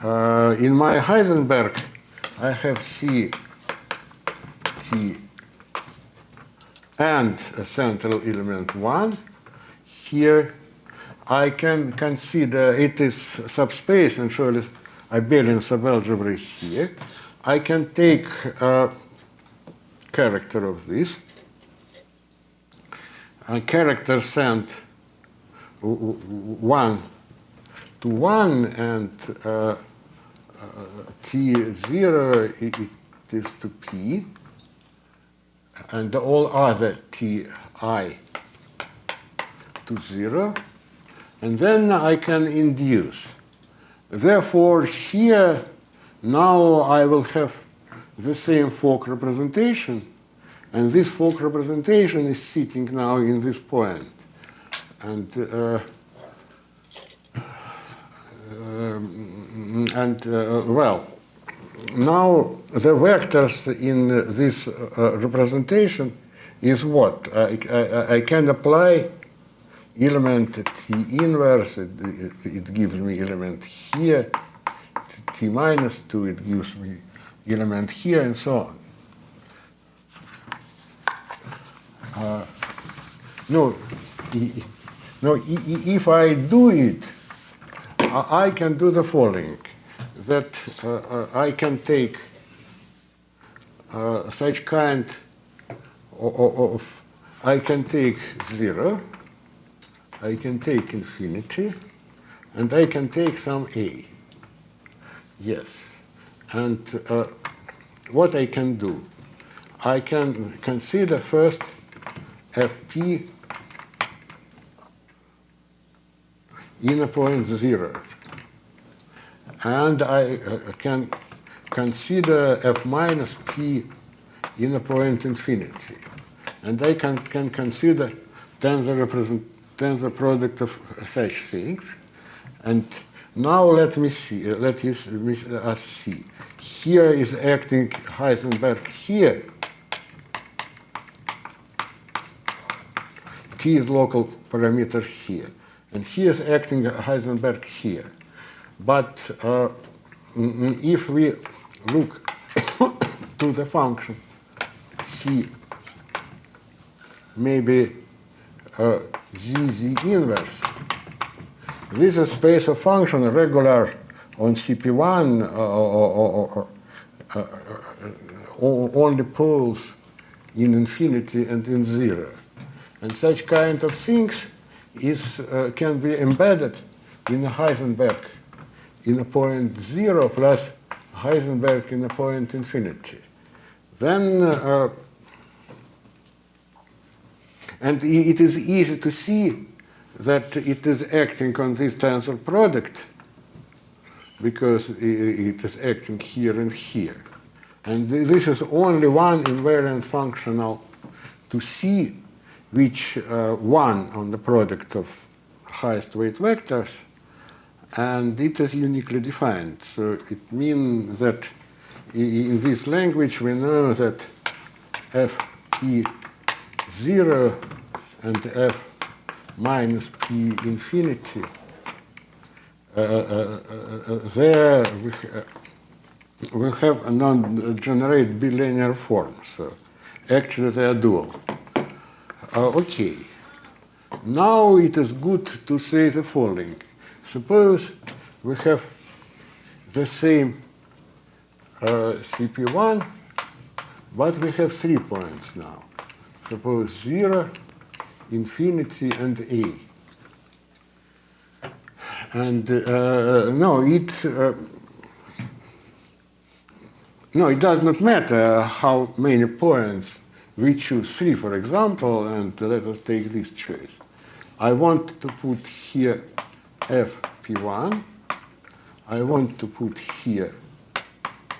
In my Heisenberg, I have C, T, and a central element 1. Here, I can consider it is subspace, and surely abelian subalgebra here. I can take a character of this. A character sent 1 to 1, and T0 it is to P, and all other Ti to 0, and then I can induce. Therefore, here now I will have the same fork representation, and this fork representation is sitting now in this point. And well, now the vectors in this representation is what? I can apply element T inverse, it gives me element here, T minus 2, it gives me element here, and so on. If I do it, I can do the following, that I can take such kind of, I can take 0, I can take infinity, and I can take some A. Yes. And what I can do? I can consider first Fp in a point 0. And I can consider F minus P in a point infinity. And I can consider tensor product of such things. And now let us see. Here is acting Heisenberg here. T is local parameter here. And here is acting Heisenberg here. But if we look to the function C, maybe ZZ inverse, this is a space of function regular on CP1 only poles in infinity and in 0. And such kind of things can be embedded in a Heisenberg in a point 0 plus Heisenberg in a point infinity. Then, and it is easy to see that it is acting on this tensor product because it is acting here and here. And this is only one invariant functional to C, which 1 on the product of highest weight vectors, and it is uniquely defined. So it means that in this language we know that Ft0 and F minus P infinity, there we have a non-generate bilinear form. So actually they are dual. Okay. Now it is good to say the following. Suppose we have the same CP1, but we have 3 points now. Suppose 0, infinity, and A. And no, it does not matter how many points we choose. 3, for example, and let us take this choice. I want to put here fp1. I want to put here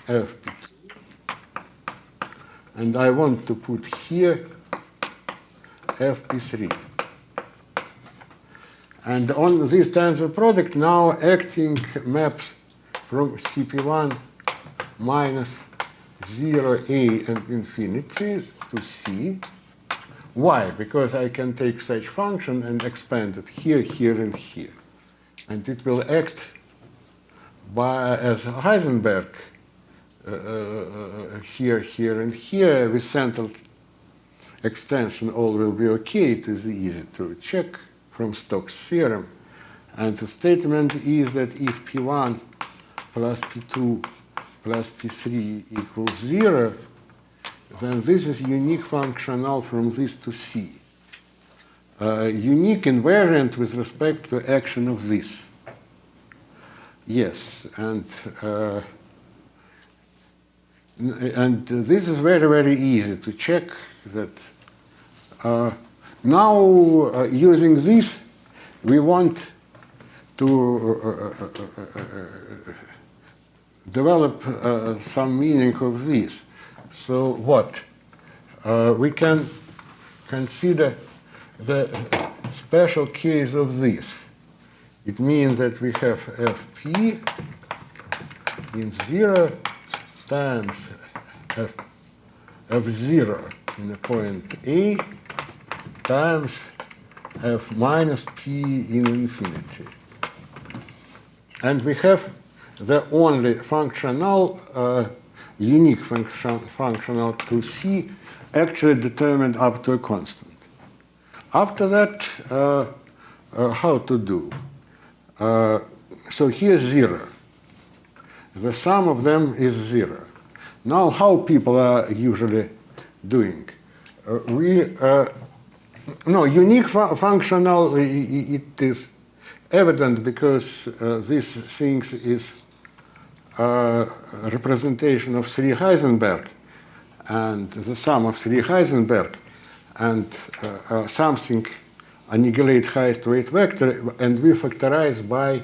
fp2. And I want to put here fp3. And on this tensor product now acting maps from cp1 minus 0a and infinity to c. Why? Because I can take such function and expand it here, here, and here. And it will act as Heisenberg here, here, and here with central extension. All will be okay. It is easy to check from Stokes' theorem. And the statement is that if P1 plus P2 plus P3 equals 0, then this is unique functional from this to C. Unique invariant with respect to action of this. Yes, and this is very, very easy to check that. Now, using this, we want to develop some meaning of this. So what? We can consider the special case of this. It means that we have fp in 0 times f0 in the point A times f minus p in infinity. And we have the only functional, unique functional to C actually determined up to a constant. After that, how to do? So here's 0. The sum of them is 0. Now, how people are usually doing? No, unique functional, it is evident because this thing is representation of 3 Heisenberg, and the sum of 3 Heisenberg, and something annihilate highest weight vector, and we factorize by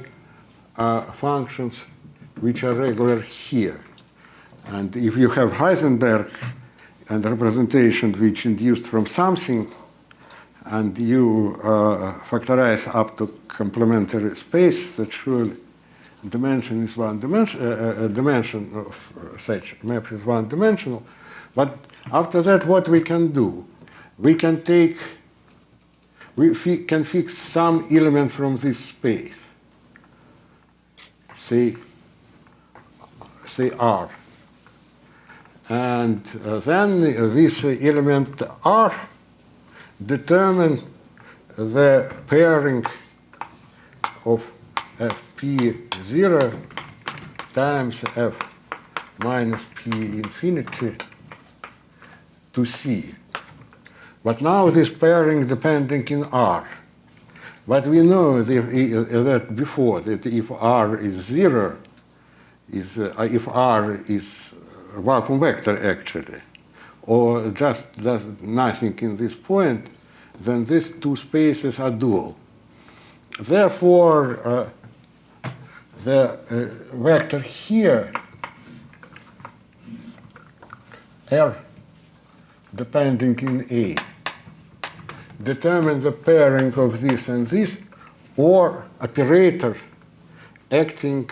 functions which are regular here. And if you have Heisenberg and representation which induced from something, and you factorize up to complementary space, that surely dimension is one dimension, dimension of such map is one dimensional. But after that, what we can do? We can take, we can fix some element from this space, say R. And then this element R determine the pairing of fp0 times f minus p infinity to C. But now this pairing depending in R. But we know that before, that if R is 0, if R is a vacuum vector actually, or just does nothing in this point, then these two spaces are dual. Therefore, the vector here, R, depending in A, determine the pairing of this and this, or operator acting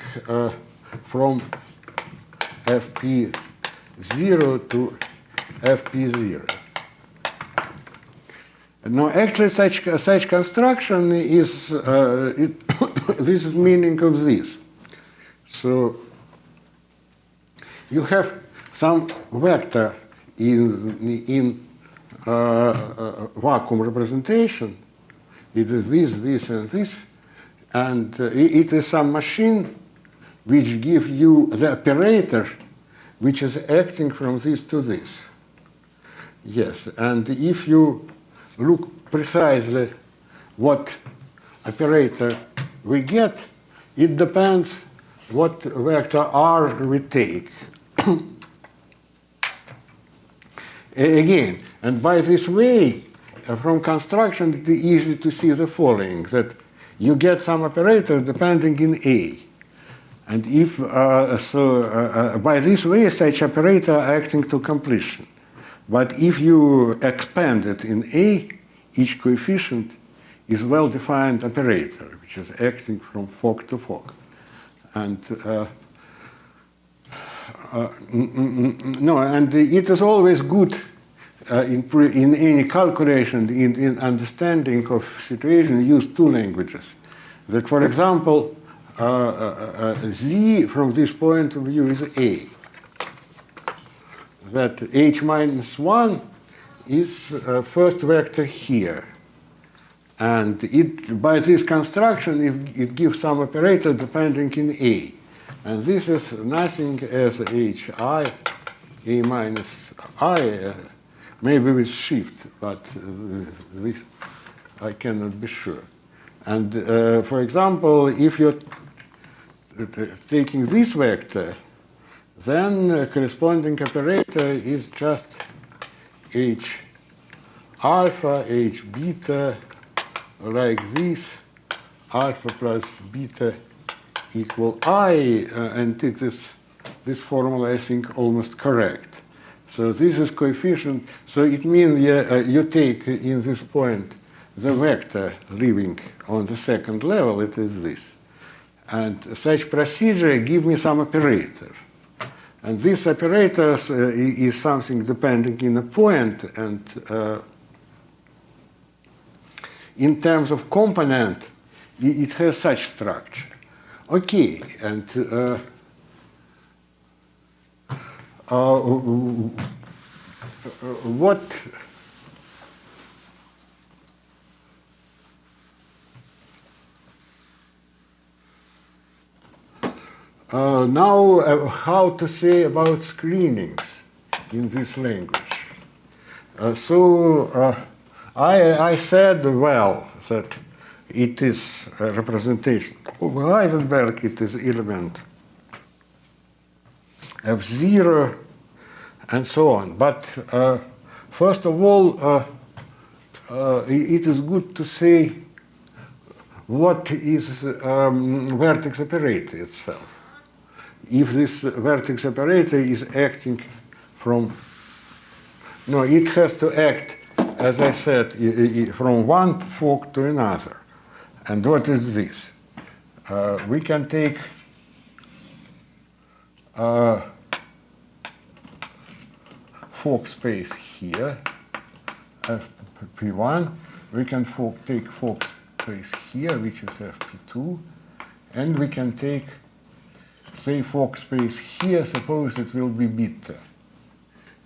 from fp0 to fp0. Now, actually, such construction is this is meaning of this. So you have some vector in vacuum representation. It is this, and this, and it is some machine which gives you the operator which is acting from this to this. Yes, and if you look precisely what operator we get, it depends what vector R we take. Again, and by this way, from construction, it is easy to see the following, that you get some operator depending in A. And if, by this way, such operator acting to completion. But if you expand it in A, each coefficient is well-defined operator, which is acting from fork to fork. And no, and it is always good in any calculation, in understanding of situation, use two languages. That, for example, Z from this point of view is A. That H minus 1 is first vector here. And it, by this construction, it gives some operator depending in A. And this is nothing as HI, A minus I, maybe with shift, but this I cannot be sure. And for example, if you're taking this vector, then corresponding operator is just H alpha, H beta, like this, alpha plus beta equal I, and it is, this formula, I think, almost correct. So this is coefficient, so it means you take in this point the vector living on the second level, it is this. And such procedure give me some operator. And this operator is something depending in a point, and in terms of component, it has such structure. Okay, and what now how to say about screenings in this language? I said, well, that it is a representation of Heisenberg, it is element F0 and so on. But first of all, it is good to say what is vertex operator itself. If this vertex operator is acting from, no, it has to act, as I said, from one fork to another. And what is this? We can take fork space here, FP1. We can take fork space here, which is FP2. And we can take, say, fork space here, suppose it will be beta.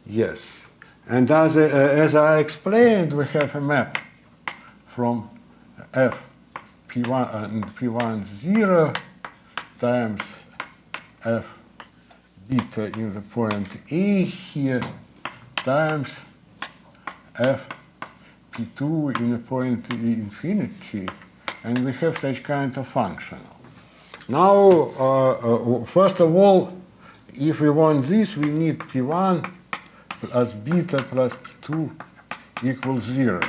Yes. And as I explained, we have a map from F_P1 and P1 0 times F beta in the point A here times F_P2 in the point infinity, and we have such kind of functional. Now, first of all, if we want this, we need P1 plus beta plus P2 equals 0.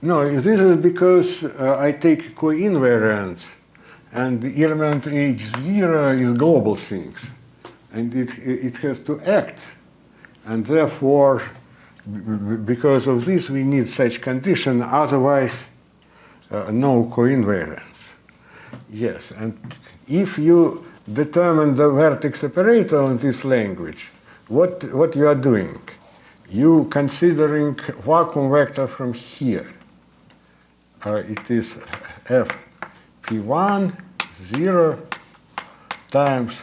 No, this is because I take co-invariance, and the element H0 is global things, and it has to act, and therefore, because of this, we need such condition, otherwise, no co-invariance. Yes, and if you determine the vertex operator on this language, what you are doing? You considering vacuum vector from here. It is F_P1 0 times,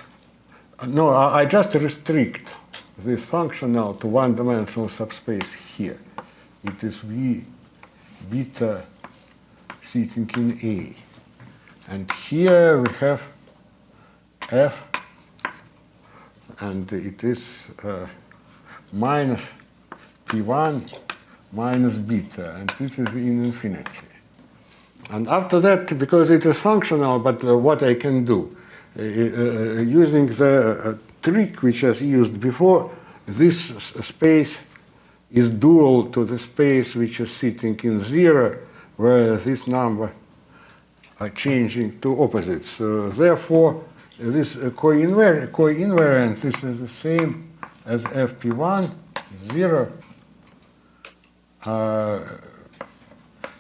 no, I just restrict this function now to one-dimensional subspace here. It is V beta sitting in A. And here we have F, and it is minus P1 minus beta, and this is in infinity. And after that, because it is functional, but what I can do, using the trick which was used before, this space is dual to the space which is sitting in 0, where this number are changing to opposites. Therefore, this co-invariance, this is the same as fp1, 0.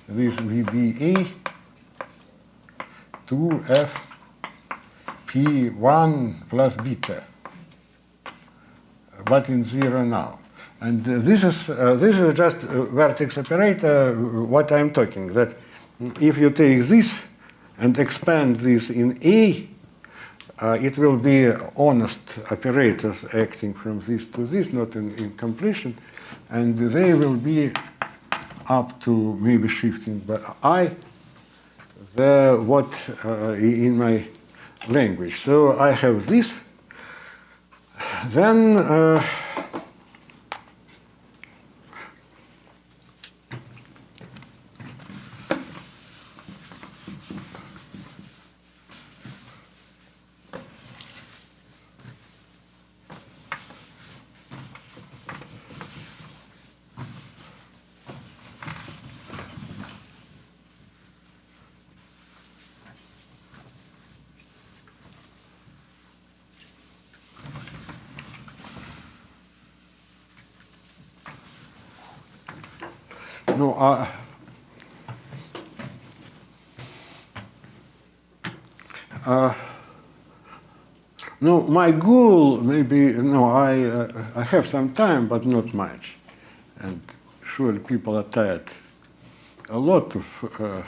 This will be a 2f p1 plus beta, but in 0 now. And this is just a vertex operator, what I'm talking, that if you take this and expand this in A, it will be honest operators acting from this to this, not in completion, and they will be up to maybe shifting by I, what in my language. So I have this. Then no, my goal maybe, I have some time, but not much. And surely people are tired. A lot of, for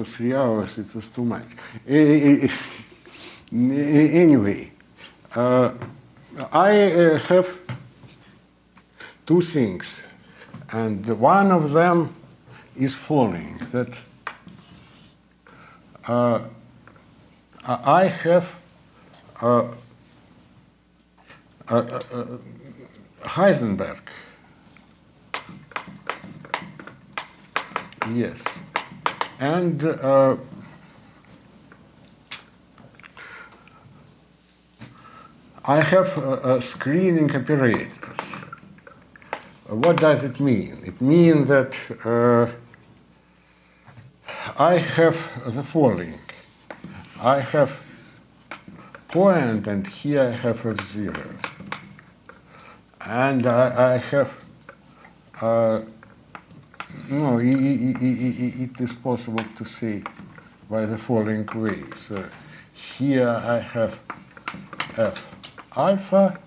3 hours, it was too much. Anyway, I have two things. And one of them is following, that I have Heisenberg. Yes. And I have screening operators. What does it mean? It means that I have the following. I have point, and here I have F0. And I have, no, it is possible to say by the following way. So here I have F alpha,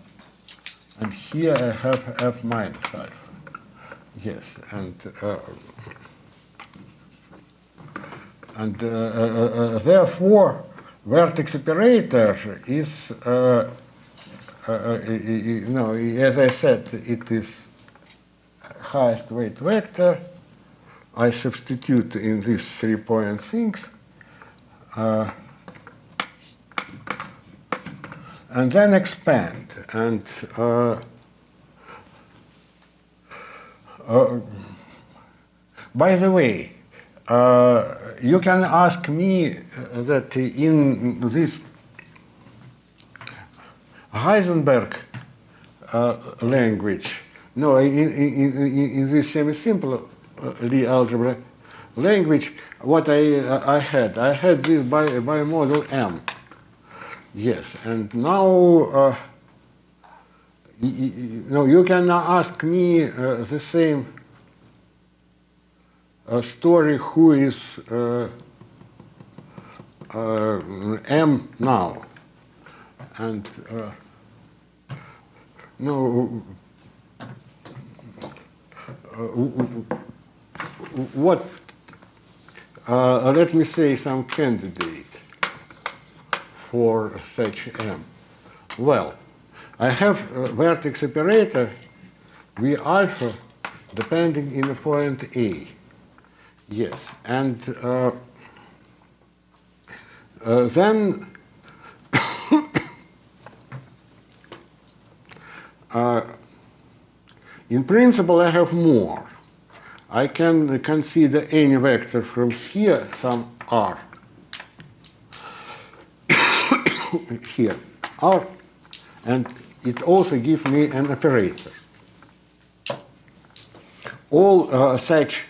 and here I have F minus alpha. Yes, and therefore, vertex operator is, as I said, it is highest weight vector. I substitute in these 3-point things. And then expand. And by the way, you can ask me that in this Heisenberg language, no, in this semi-simple algebra language, what I had this by model M. Yes, and now you can ask me the same story, who is M now, and what? Let me say some candidate for such M. Well, I have a vertex operator V alpha depending in a point A. Yes, and then in principle I have more. I can consider any vector from here, some r, here, r, and it also gives me an operator. All such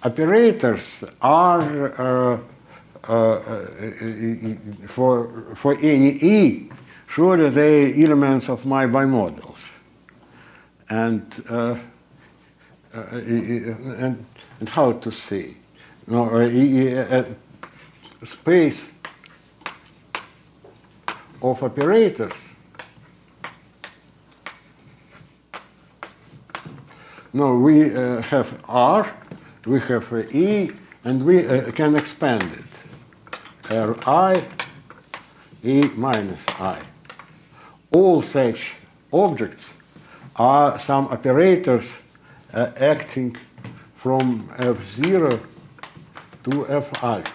operators are for any E, surely they are elements of my bimodals. And how to say? No, space of operators no, we have R, we have E, and we can expand it. Ri, E minus I. All such objects are some operators acting from F0 to F alpha.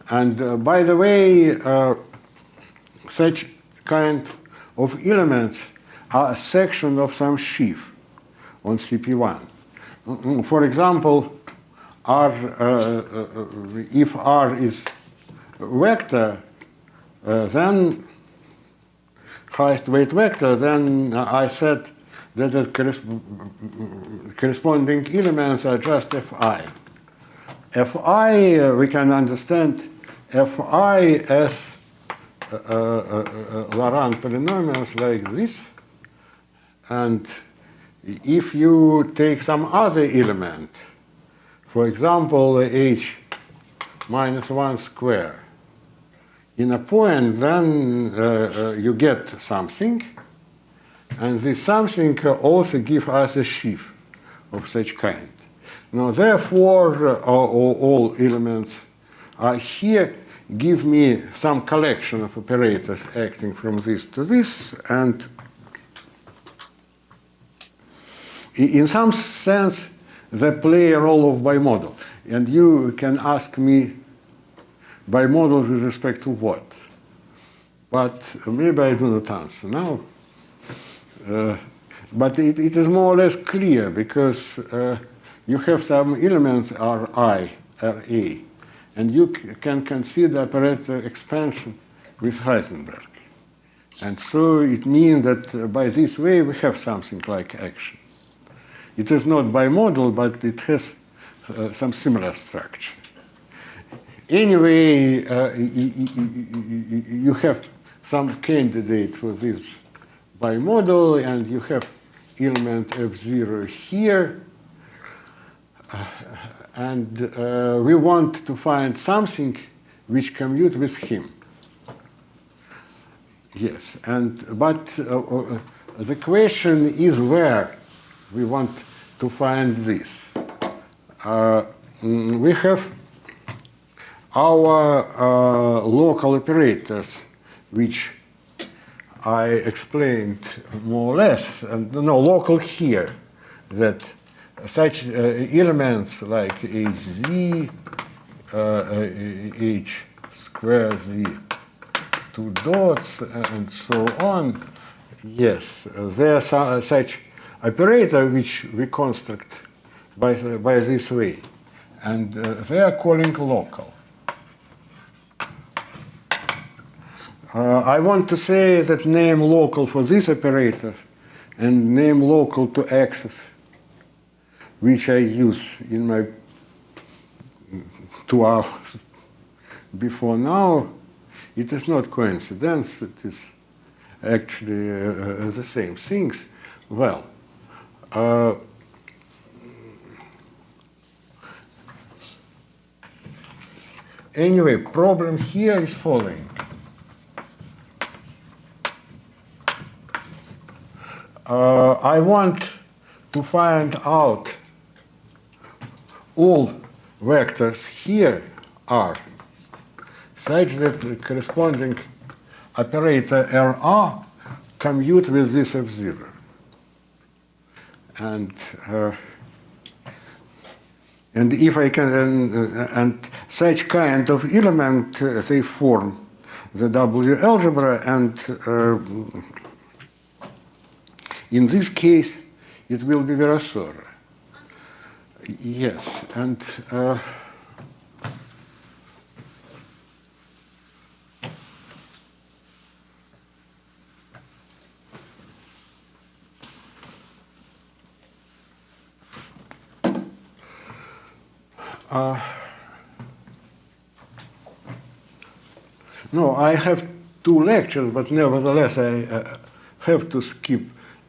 And by the way, such kind of elements are a section of some sheaf on CP1. For example, R, if R is vector, then highest weight vector, then I said that the corresponding elements are just Fi. Fi, we can understand Fi as Laurent polynomials like this. And if you take some other element, for example, h minus 1 square, in a point, then you get something, and this something also gives us a sheaf of such kind. Now, therefore, all elements here give me some collection of operators acting from this to this, and in some sense, they play a role of bimodal. And you can ask me, bimodal with respect to what? But maybe I do not answer now. But it is more or less clear, because you have some elements Ri, Ra, and you can consider operator expansion with Heisenberg. And so it means that by this way we have something like action. It is not bimodal, but it has some similar structure. Anyway, you have some candidate for this bimodal, and you have element F0 here. And we want to find something which commutes with him. Yes, but the question is where we want to find this. We have our local operators, which I explained more or less, and no, local here, that such elements like hz, h square z, two dots, and so on, yes, there are such operator which we construct by this way, and they are calling local. I want to say that name local for this operator and name local to axis, which I use in my 2 hours before now, it is not coincidence, it is actually the same things. Well, anyway, problem here is following. I want to find out all vectors here are such that the corresponding operator RR commute with this F0. And if I can, and such kind of element, they form the W-algebra, and in this case, it will be Virasoro. Yes, and no, I have 2 lectures, but nevertheless I have to skip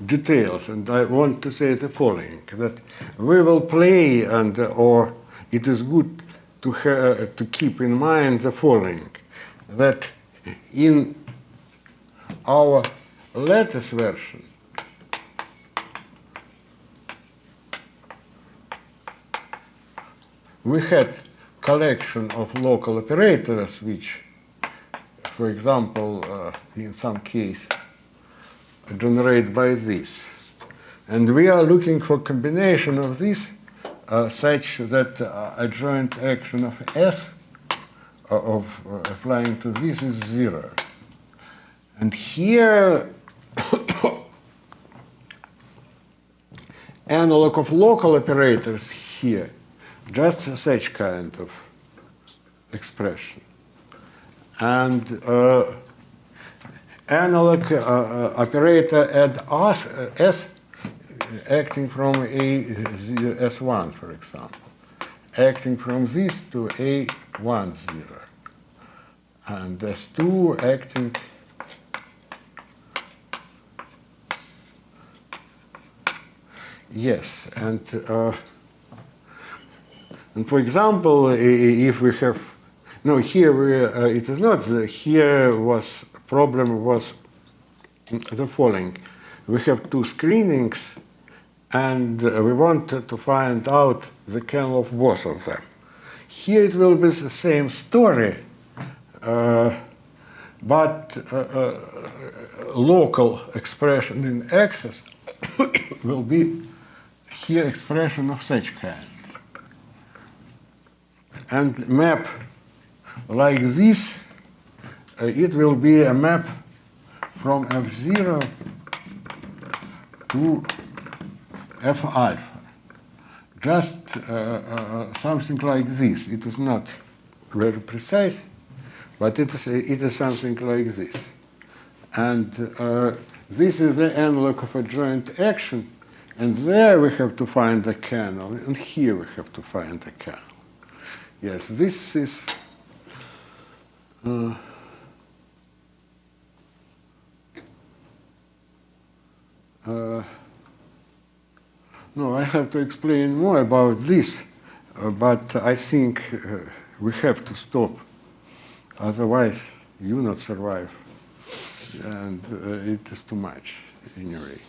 details, and I want to say the following: that we will play, and or it is good to keep in mind the following: that in our latest version, we had collection of local operators which, for example, in some case, generate by this. And we are looking for combination of this such that adjoint action of S of applying to this is 0. And here, analog of local operators here, just such kind of expression. And analog operator at S acting from S1, for example, acting from this to A10, and S2 acting yes, and for example, if we have no here it is not here was problem was the following: we have 2 screenings, and we want to find out the kernel of both of them. Here it will be the same story, but local expression in access will be here expression of such kind. And map like this, it will be a map from F0 to F alpha. Just something like this. It is not very precise, but it is something like this. And this is the analog of adjoint action, and there we have to find the kernel, and here we have to find the kernel. Yes, this is no, I have to explain more about this, but I think we have to stop. Otherwise, you will not survive, and it is too much anyway.